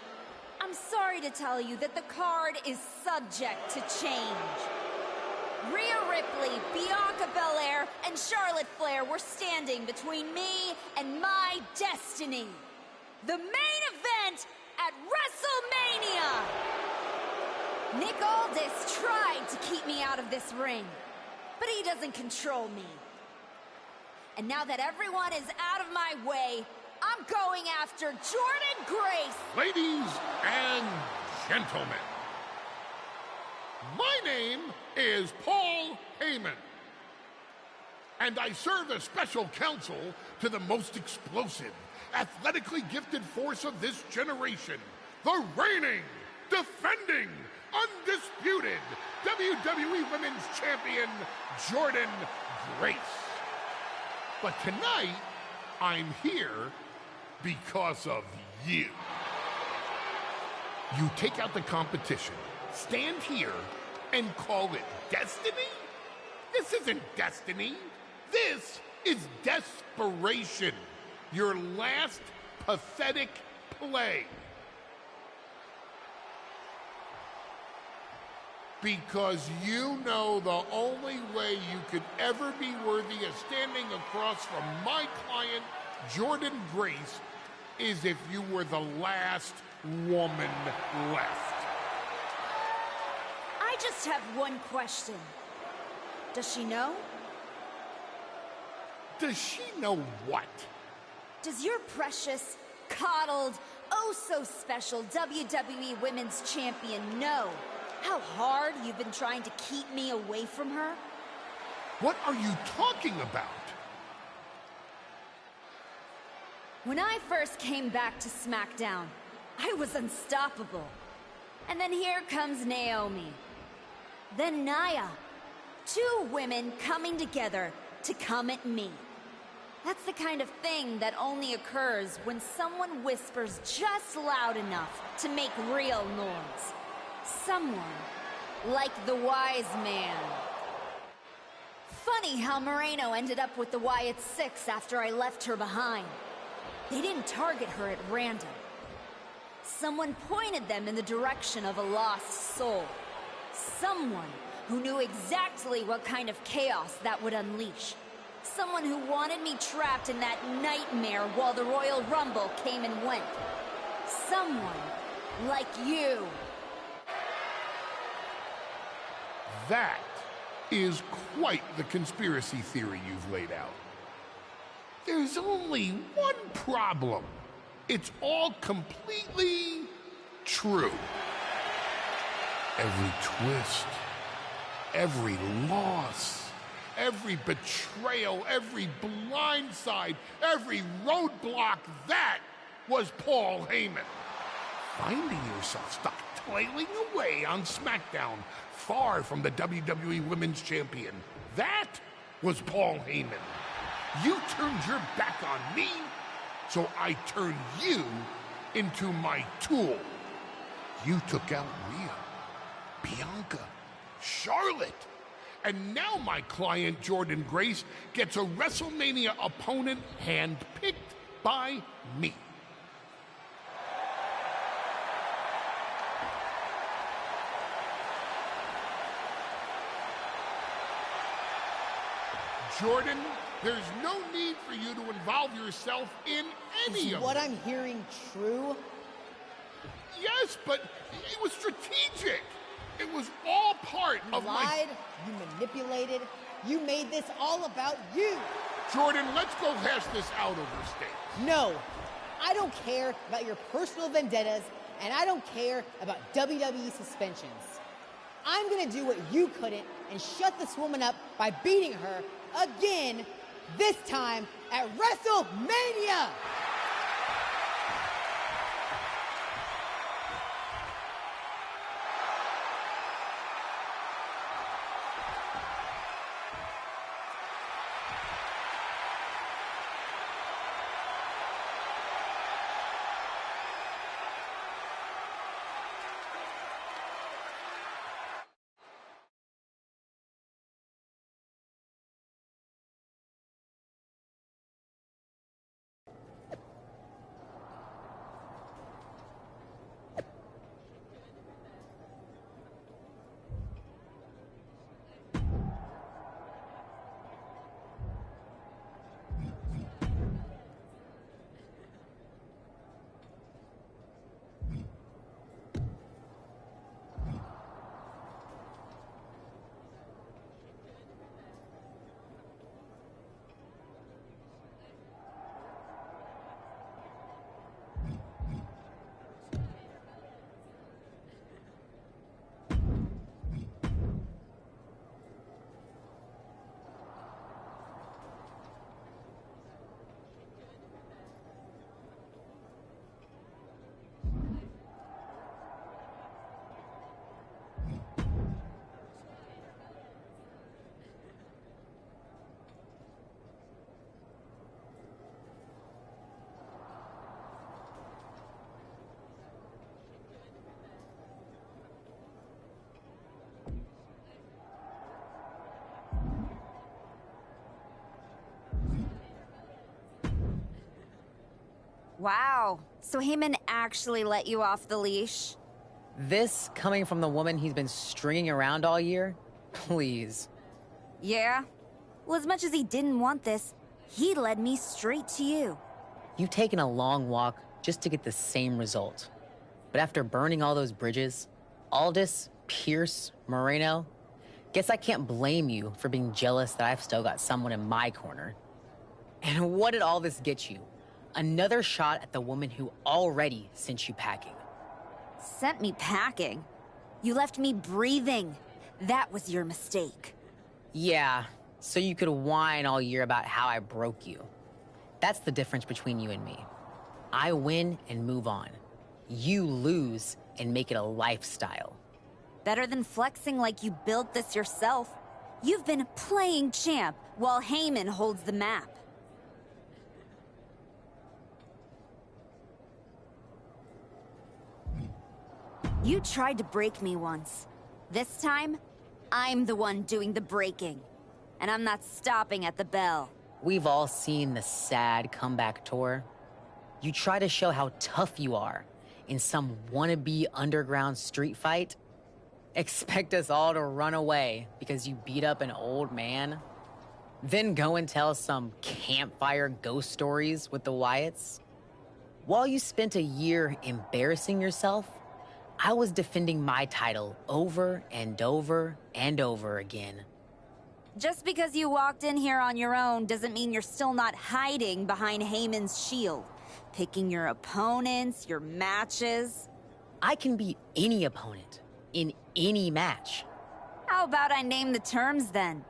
I'm sorry to tell you that the card is subject to change. Rhea Ripley, Bianca Belair, and Charlotte Flair were standing between me and my destiny. The main event at WrestleMania! Nick Aldis tried to keep me out of this ring, but he doesn't control me. And now that everyone is out of my way, I'm going after Jordynne Grace! Ladies and gentlemen, my name is Paul Heyman, and I serve as special counsel to the most explosive, athletically gifted force of this generation, the reigning, defending, undisputed WWE Women's Champion, Jordynne Grace. But tonight, I'm here because of you. You take out the competition, stand here, and call it destiny? This isn't destiny. This is desperation. Your last pathetic play. Because you know the only way you could ever be worthy of standing across from my client, Jordynne Grace, is if you were the last woman left. I just have one question. Does she know? Does she know what? Does your precious, coddled, oh-so-special WWE Women's Champion know how hard you've been trying to keep me away from her? What are you talking about? When I first came back to SmackDown, I was unstoppable. And then here comes Naomi. Then Nia. Two women coming together to come at me. That's the kind of thing that only occurs when someone whispers just loud enough to make real noise. Someone like the Wise Man. Funny how Moreno ended up with the Wyatt Six after I left her behind. They didn't target her at random. Someone pointed them in the direction of a lost soul. Someone who knew exactly what kind of chaos that would unleash. Someone who wanted me trapped in that nightmare while the Royal Rumble came and went. Someone like you. That is quite the conspiracy theory you've laid out. There's only one problem. It's all completely true. Every twist, every loss, every betrayal, every blindside, every roadblock, that was Paul Heyman. Finding yourself stuck toiling away on SmackDown, far from the WWE Women's Champion, that was Paul Heyman. You turned your back on me, so I turned you into my tool. You took out Rhea, Bianca, Charlotte, and now my client Jordynne Grace gets a WrestleMania opponent handpicked by me. Jordynne, there's no need for you to involve yourself in any of what it. I'm hearing true? Yes, but it was strategic. It was all part of lied, you manipulated, you made this all about you. Jordynne, let's go hash this out over steak. No, I don't care about your personal vendettas, and I don't care about WWE suspensions. I'm gonna do what you couldn't and shut this woman up by beating her again, this time at WrestleMania! Wow, so Heyman actually let you off the leash? This coming from the woman he's been stringing around all year? Please. Yeah? Well, as much as he didn't want this, he led me straight to you. You've taken a long walk just to get the same result. But after burning all those bridges, Aldis, Pierce, Moreno, guess I can't blame you for being jealous that I've still got someone in my corner. And what did all this get you? Another shot at the woman who already sent you packing. Sent me packing? You left me breathing. That was your mistake. Yeah, so you could whine all year about how I broke you. That's the difference between you and me. I win and move on. You lose and make it a lifestyle. Better than flexing like you built this yourself. You've been playing champ while Heyman holds the map. You tried to break me once. This time, I'm the one doing the breaking. And I'm not stopping at the bell. We've all seen the sad comeback tour. You try to show how tough you are in some wannabe underground street fight. Expect us all to run away because you beat up an old man. Then go and tell some campfire ghost stories with the Wyatts. While you spent a year embarrassing yourself, I was defending my title over and over and over again. Just because you walked in here on your own doesn't mean you're still not hiding behind Heyman's shield. Picking your opponents, your matches. I can beat any opponent in any match. How about I name the terms then?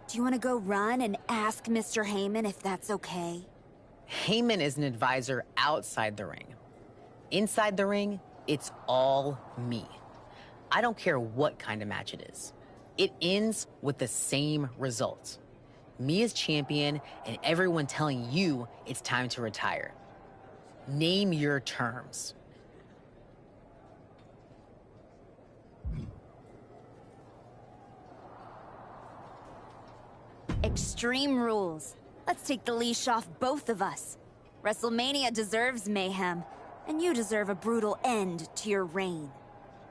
Do you want to go run and ask Mr. Heyman if that's okay? Heyman is an advisor outside the ring. Inside the ring, it's all me. I don't care what kind of match it is. It ends with the same result. Me as champion and everyone telling you it's time to retire. Name your terms. Extreme rules. Let's take the leash off both of us. WrestleMania deserves mayhem, and you deserve a brutal end to your reign.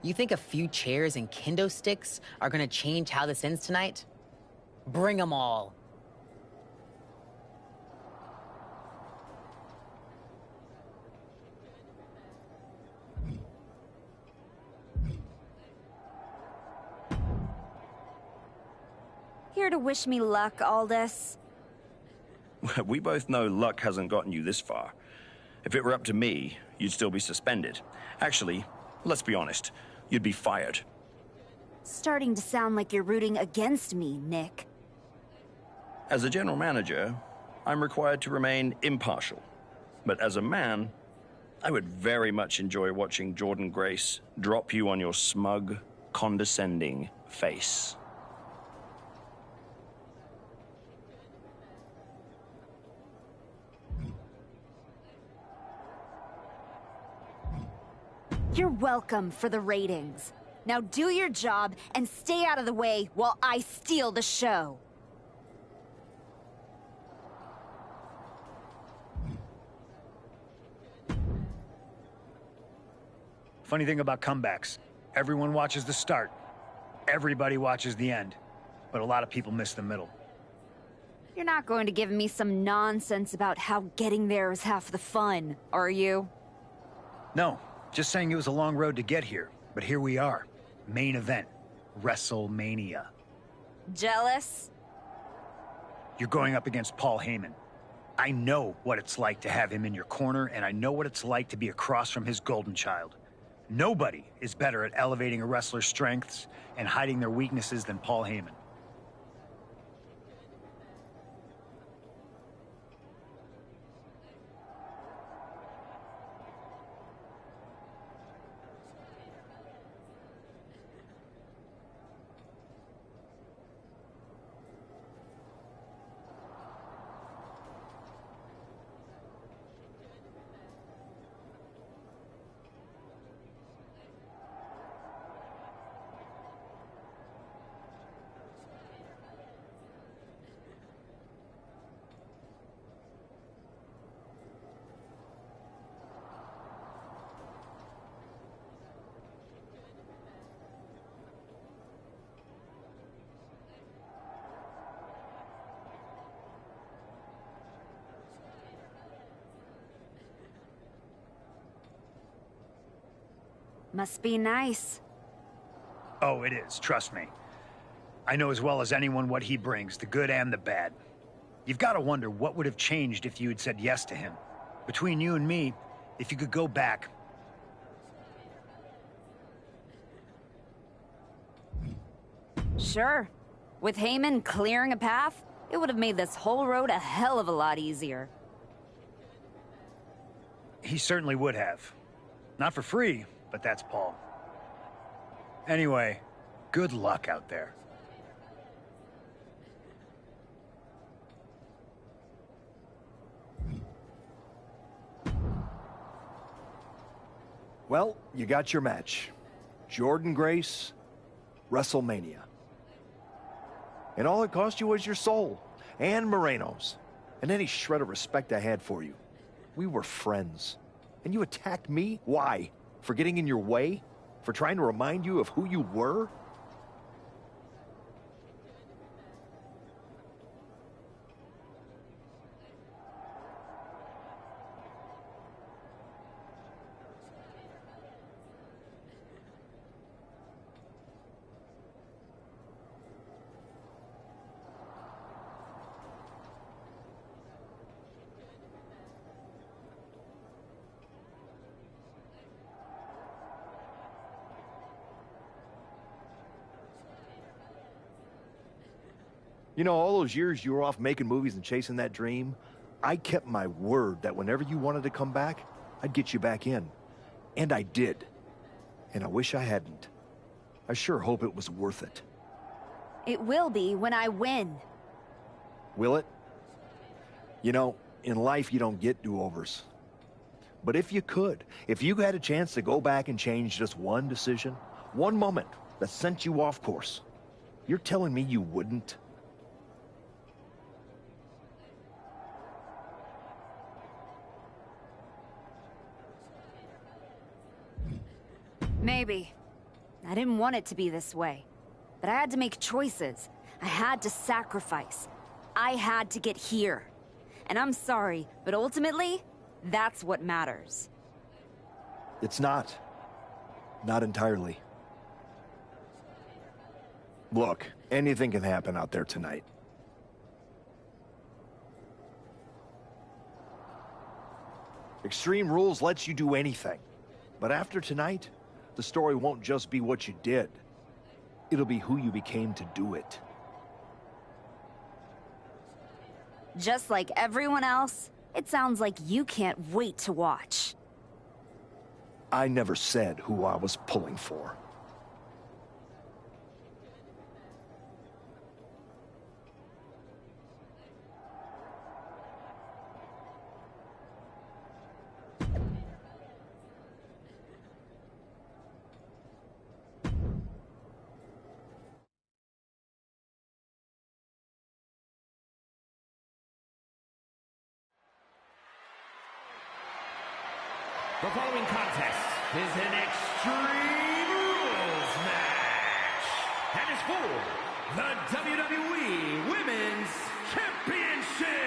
You think a few chairs and kendo sticks are gonna change how this ends tonight? Bring them all. Here to wish me luck, Aldis? We both know luck hasn't gotten you this far. If it were up to me, you'd still be suspended. Actually, let's be honest, you'd be fired. Starting to sound like you're rooting against me, Nick. As a general manager, I'm required to remain impartial. But as a man, I would very much enjoy watching Jordynne Grace drop you on your smug, condescending face. You're welcome for the ratings. Now do your job and stay out of the way while I steal the show. Funny thing about comebacks, everyone watches the start. Everybody watches the end. But a lot of people miss the middle. You're not going to give me some nonsense about how getting there is half the fun, are you? No, just saying it was a long road to get here. But here we are. Main event. WrestleMania. Jealous? You're going up against Paul Heyman. I know what it's like to have him in your corner, and I know what it's like to be across from his golden child. Nobody is better at elevating a wrestler's strengths and hiding their weaknesses than Paul Heyman. Must be nice. Oh, it is, trust me. I know as well as anyone what he brings, the good and the bad. You've got to wonder what would have changed if you had said yes to him. Between you and me, if you could go back... Sure. With Heyman clearing a path, it would have made this whole road a hell of a lot easier. He certainly would have. Not for free, but that's Paul. Anyway, good luck out there. Well, you got your match. Jordan Grace, WrestleMania. And all it cost you was your soul, and Moreno's, and any shred of respect I had for you. We were friends. And you attacked me? Why? For getting in your way? For trying to remind you of who you were? You know, all those years you were off making movies and chasing that dream, I kept my word that whenever you wanted to come back, I'd get you back in. And I did. And I wish I hadn't. I sure hope it was worth it. It will be when I win. Will it? You know, in life you don't get do-overs. But if you could, if you had a chance to go back and change just one decision, one moment that sent you off course, you're telling me you wouldn't? Maybe. I didn't want it to be this way. But I had to make choices. I had to sacrifice. I had to get here. And I'm sorry, but ultimately, that's what matters. It's not. Not entirely. Look, anything can happen out there tonight. Extreme Rules lets you do anything. But after tonight, the story won't just be what you did. It'll be who you became to do it. Just like everyone else, it sounds like you can't wait to watch. I never said who I was pulling for. The following contest is an Extreme Rules match and is for the WWE Women's Championship.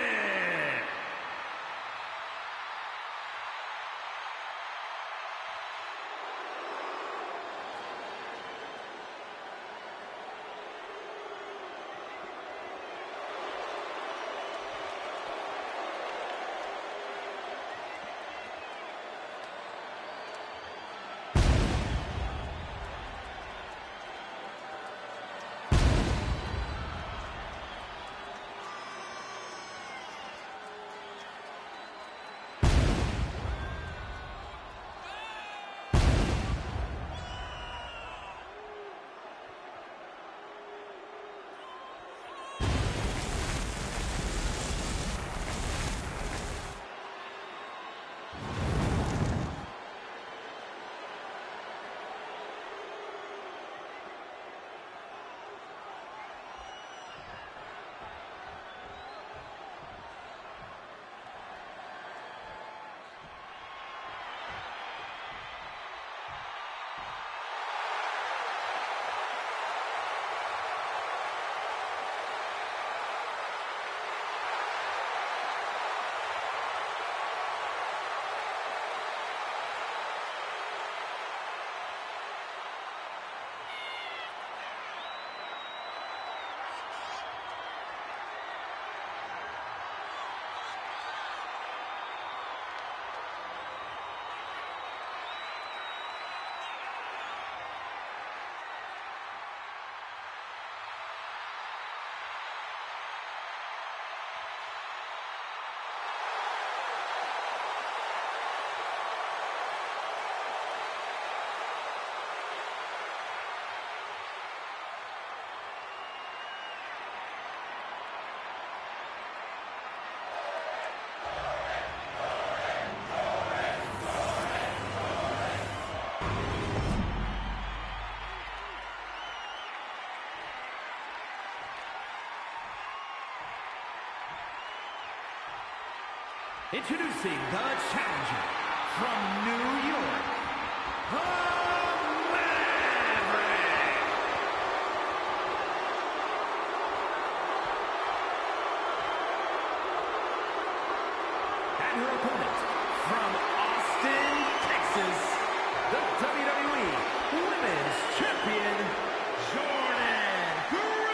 Introducing the challenger from New York, the Maverick. And her opponent from Austin, Texas, the WWE Women's Champion, Jordan Grace.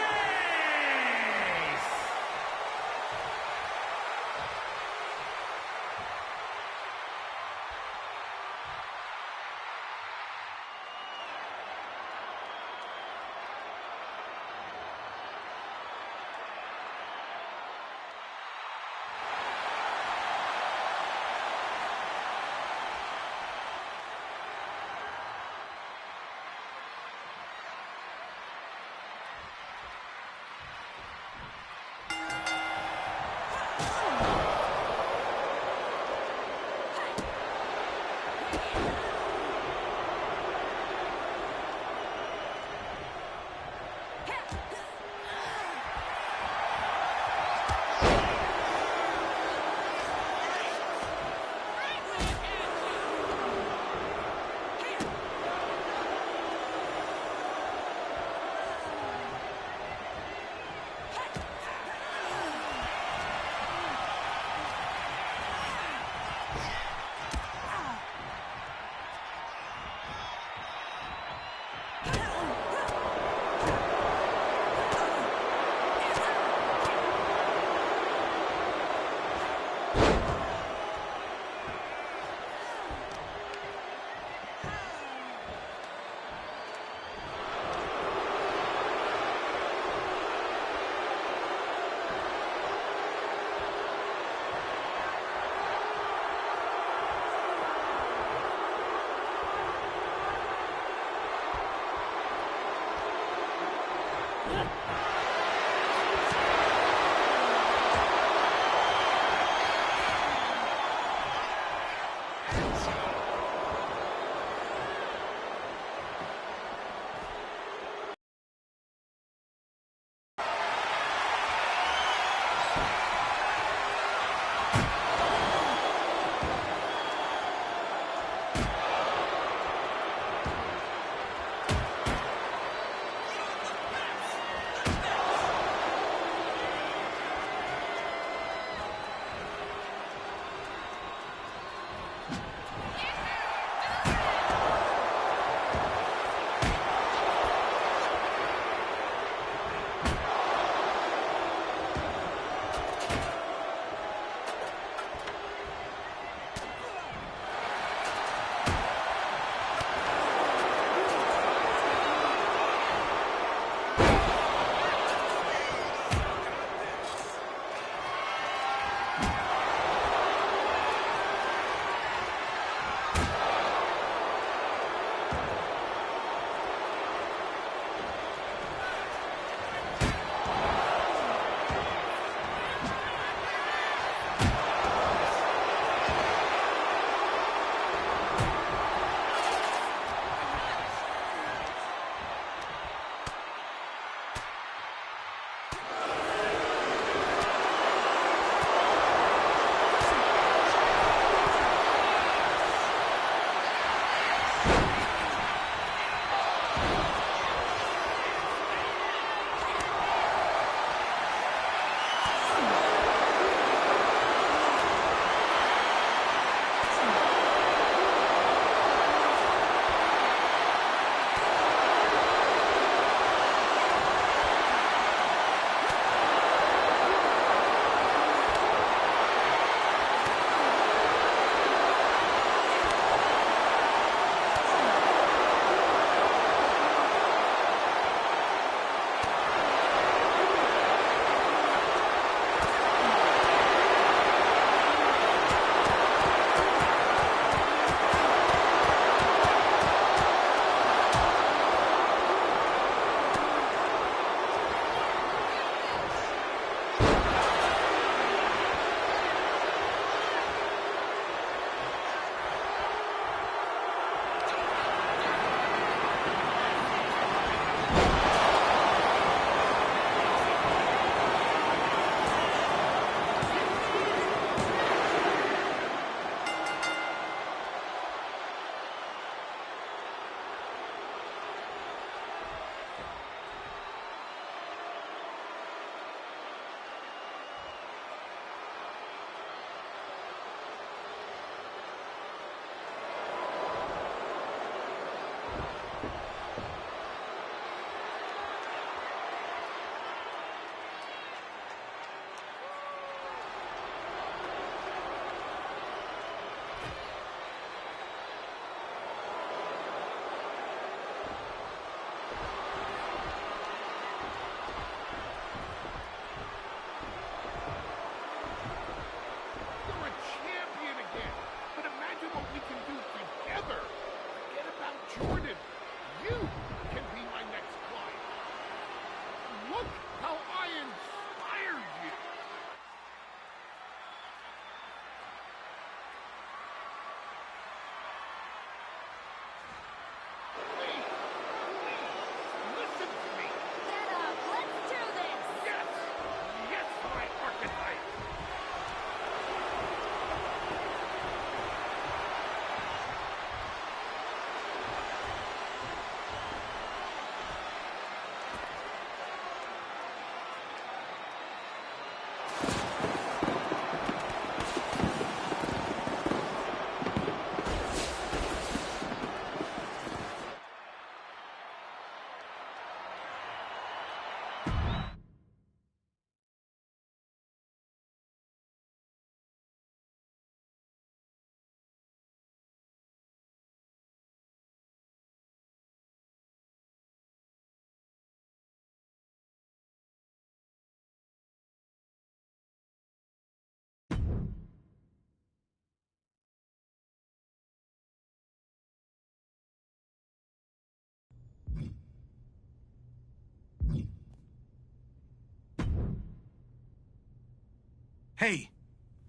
Hey,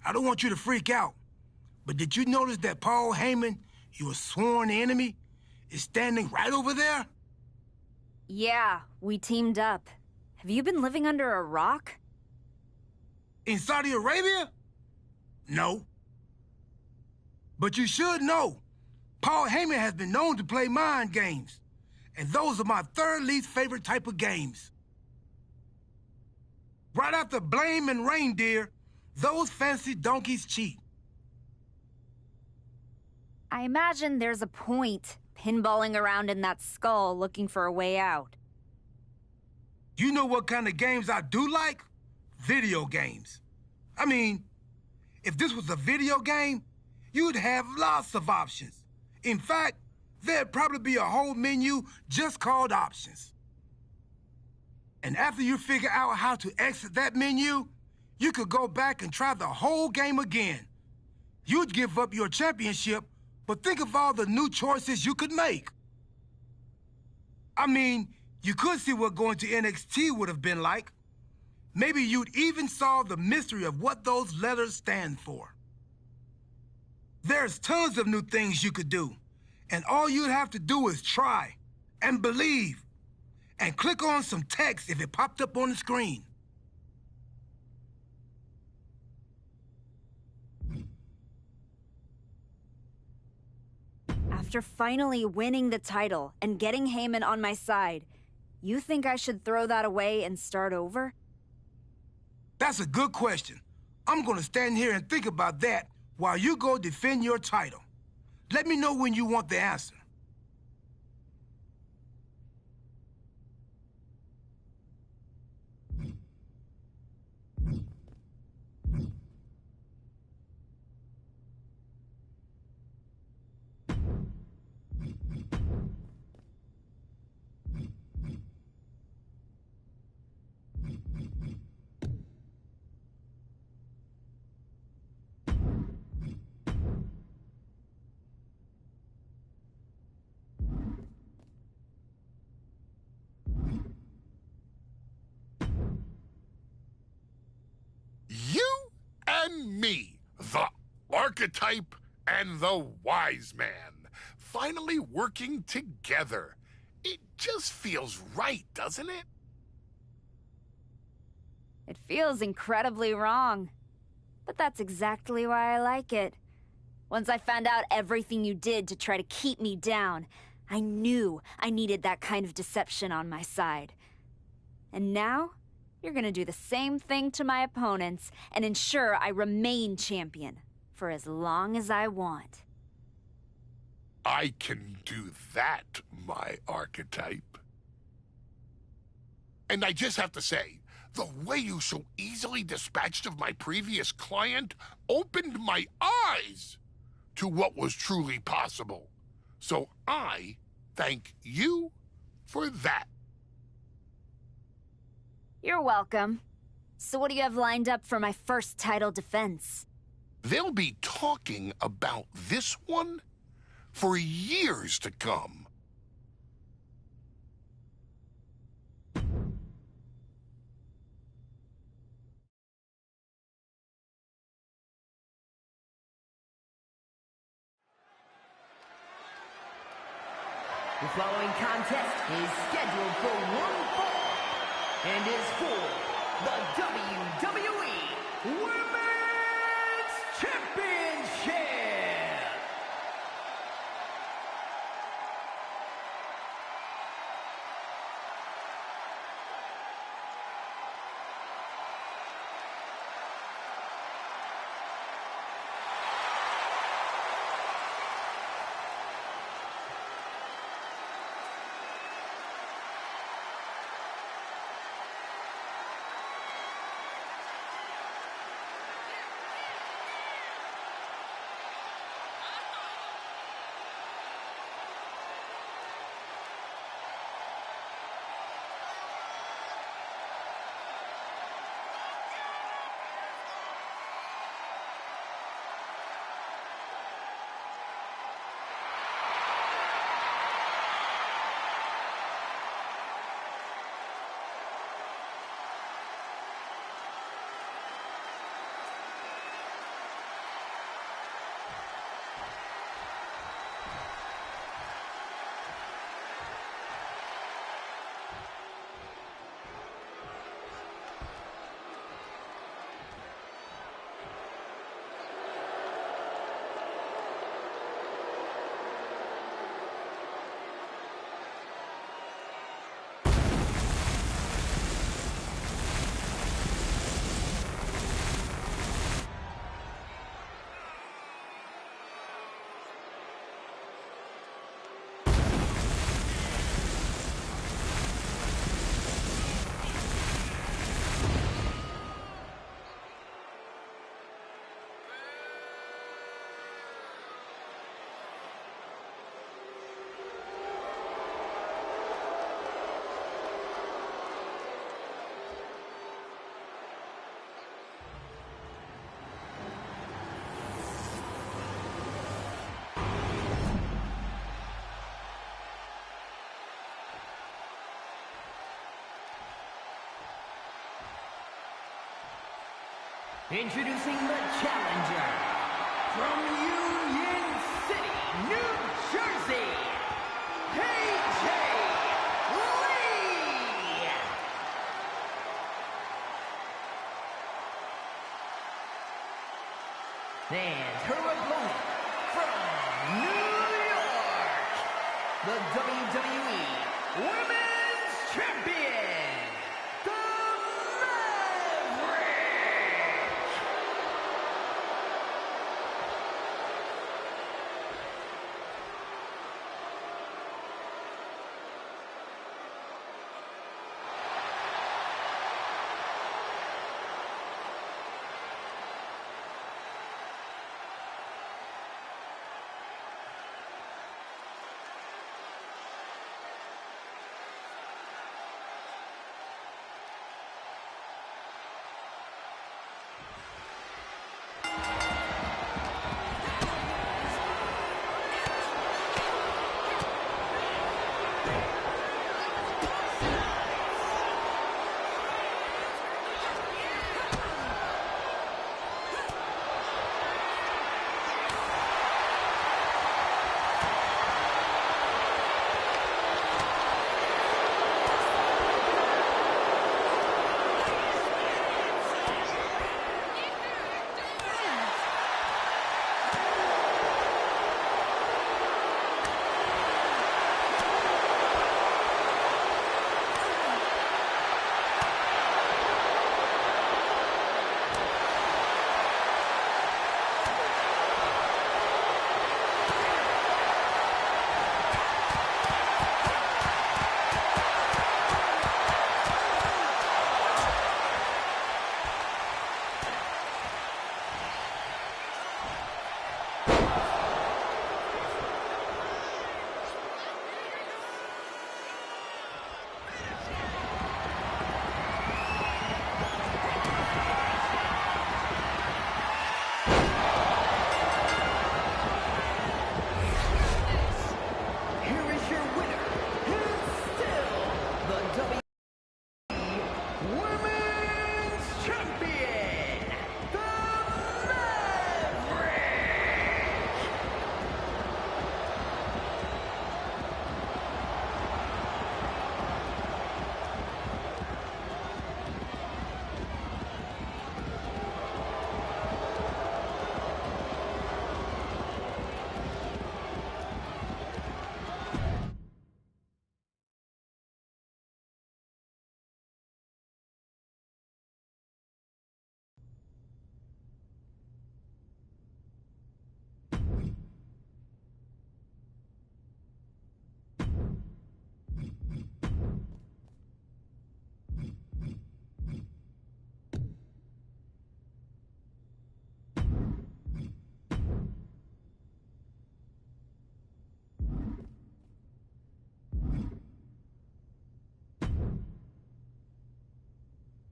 I don't want you to freak out, but did you notice that Paul Heyman, your sworn enemy, is standing right over there? Yeah, we teamed up. Have you been living under a rock? In Saudi Arabia? No. But you should know, Paul Heyman has been known to play mind games, and those are my third least favorite type of games. Right after blame and reindeer, those fancy donkeys cheat. I imagine there's a point pinballing around in that skull looking for a way out. You know what kind of games I do like? Video games. I mean, if this was a video game, you'd have lots of options. In fact, there'd probably be a whole menu just called options. And after you figure out how to exit that menu, you could go back and try the whole game again. You'd give up your championship, but think of all the new choices you could make. I mean, you could see what going to NXT would have been like. Maybe you'd even solve the mystery of what those letters stand for. There's tons of new things you could do, and all you'd have to do is try and believe and click on some text if it popped up on the screen. After finally winning the title and getting Heyman on my side, you think I should throw that away and start over? That's a good question. I'm gonna stand here and think about that while you go defend your title. Let me know when you want the answer. You and me, the archetype and the wise man, finally working together. It just feels right, doesn't it? It feels incredibly wrong. But that's exactly why I like it. Once I found out everything you did to try to keep me down, I knew I needed that kind of deception on my side. And now, you're gonna do the same thing to my opponents and ensure I remain champion for as long as I want. I can do that, my archetype. And I just have to say, the way you so easily dispatched of my previous client opened my eyes to what was truly possible. So I thank you for that. You're welcome. So what do you have lined up for my first title defense? They'll be talking about this one for years to come. The following contest is scheduled for one fall and is for the WWE Women's Championship. Introducing the challenger from Union City, New Jersey, AJ Lee! And her opponent from New York, the WWE Women's Champion, the Maverick!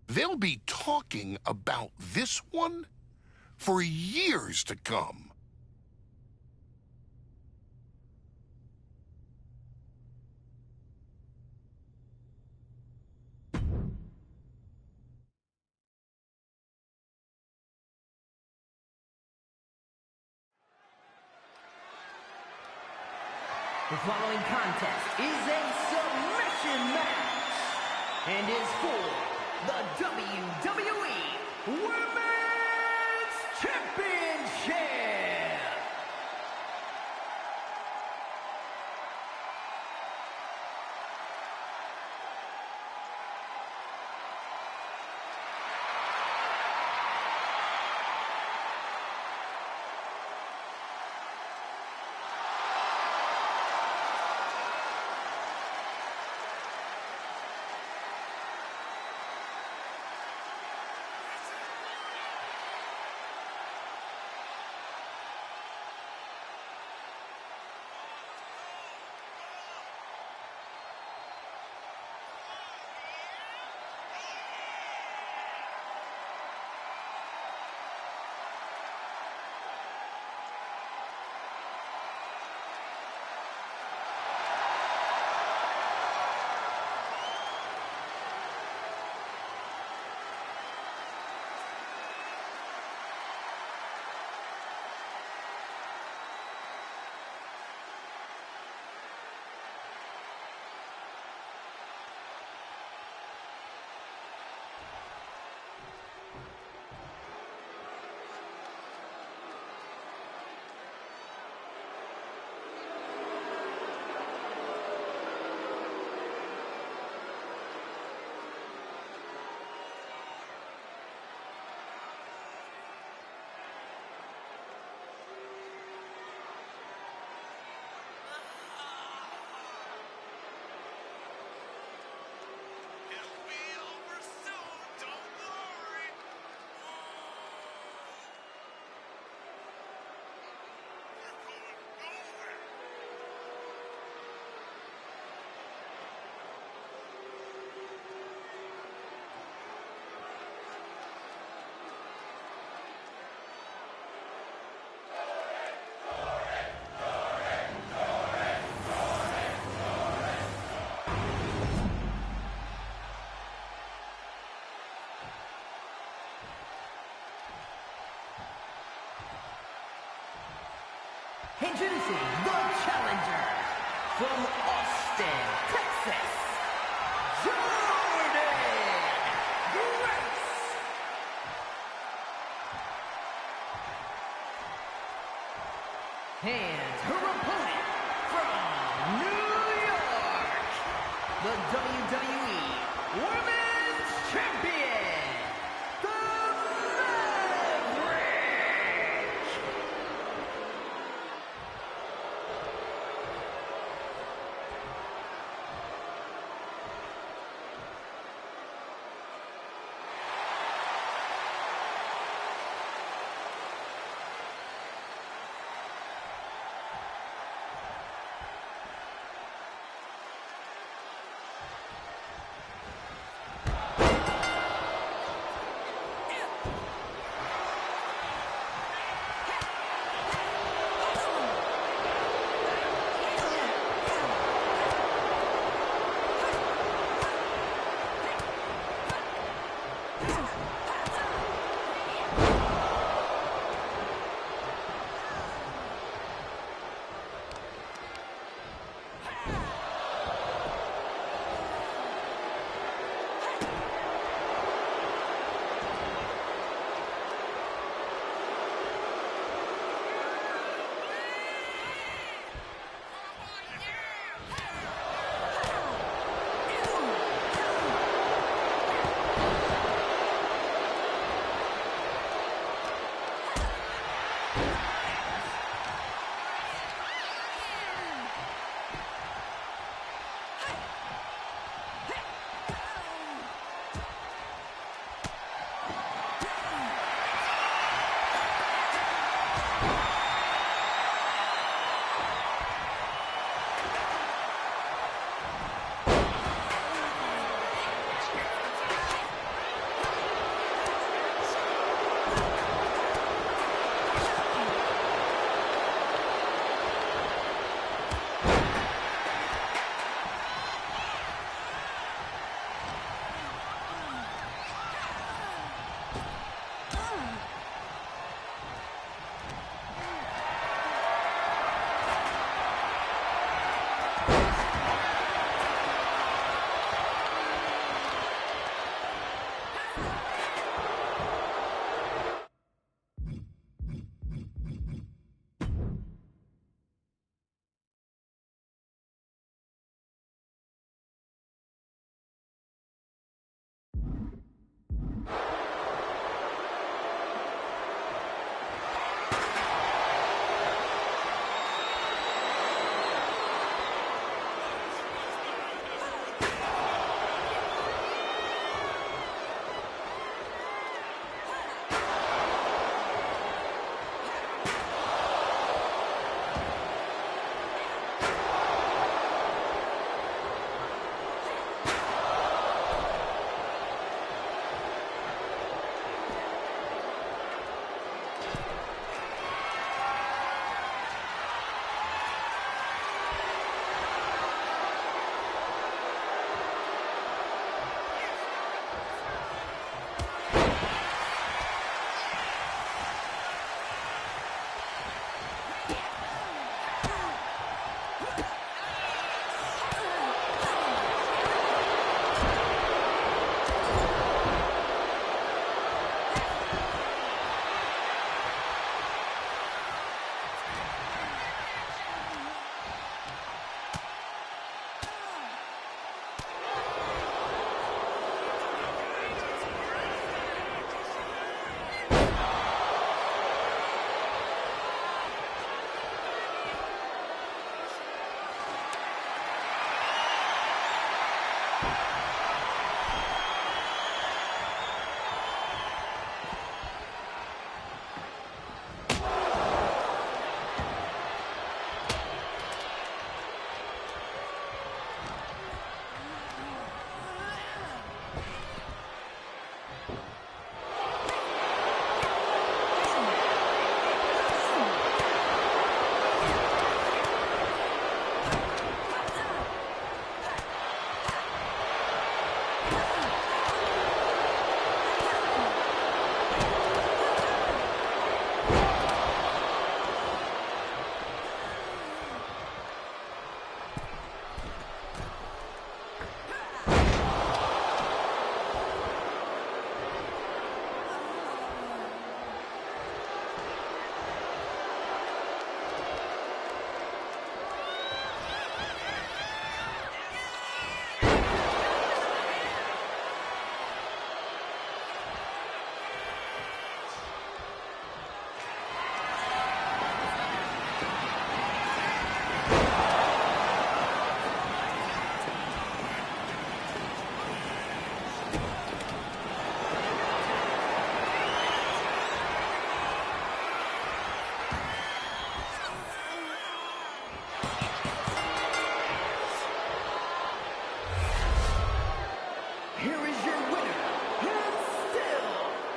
They'll be talking about this one for years to come. The following contest is a submission match and is for the WWE Women's Championship. Introducing the challenger from Austin, Texas, Jordan Grace. And her opponent from New York, the WWE Women's Champion, the Maverick.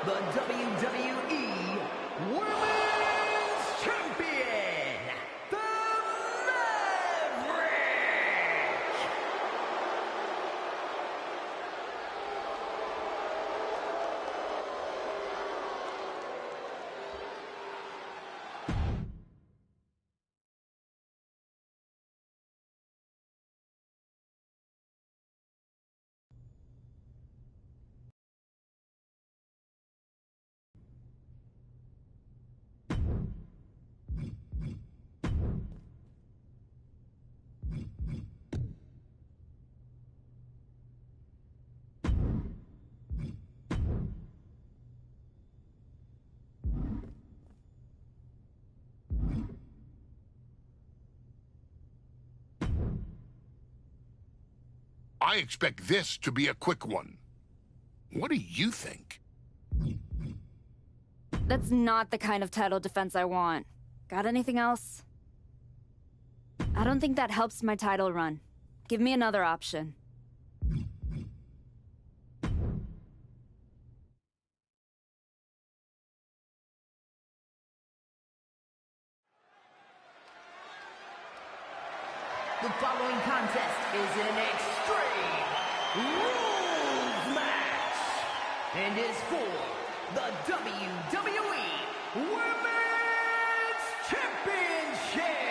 the WWE Women's Champion, the Maverick! I expect this to be a quick one. What do you think? That's not the kind of title defense I want. Got anything else? I don't think that helps my title run. Give me another option. The following contest is an Extreme Rules match and is for the WWE Women's Championship.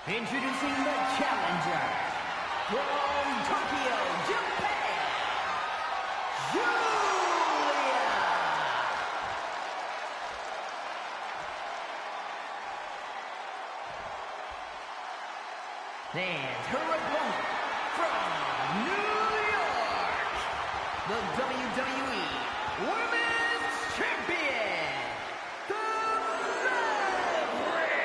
Introducing the challenger from Tokyo, Japan, Julia. And her opponent from New York, the WWE Women's Champion, the Maverick.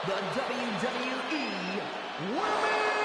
the WWE Women's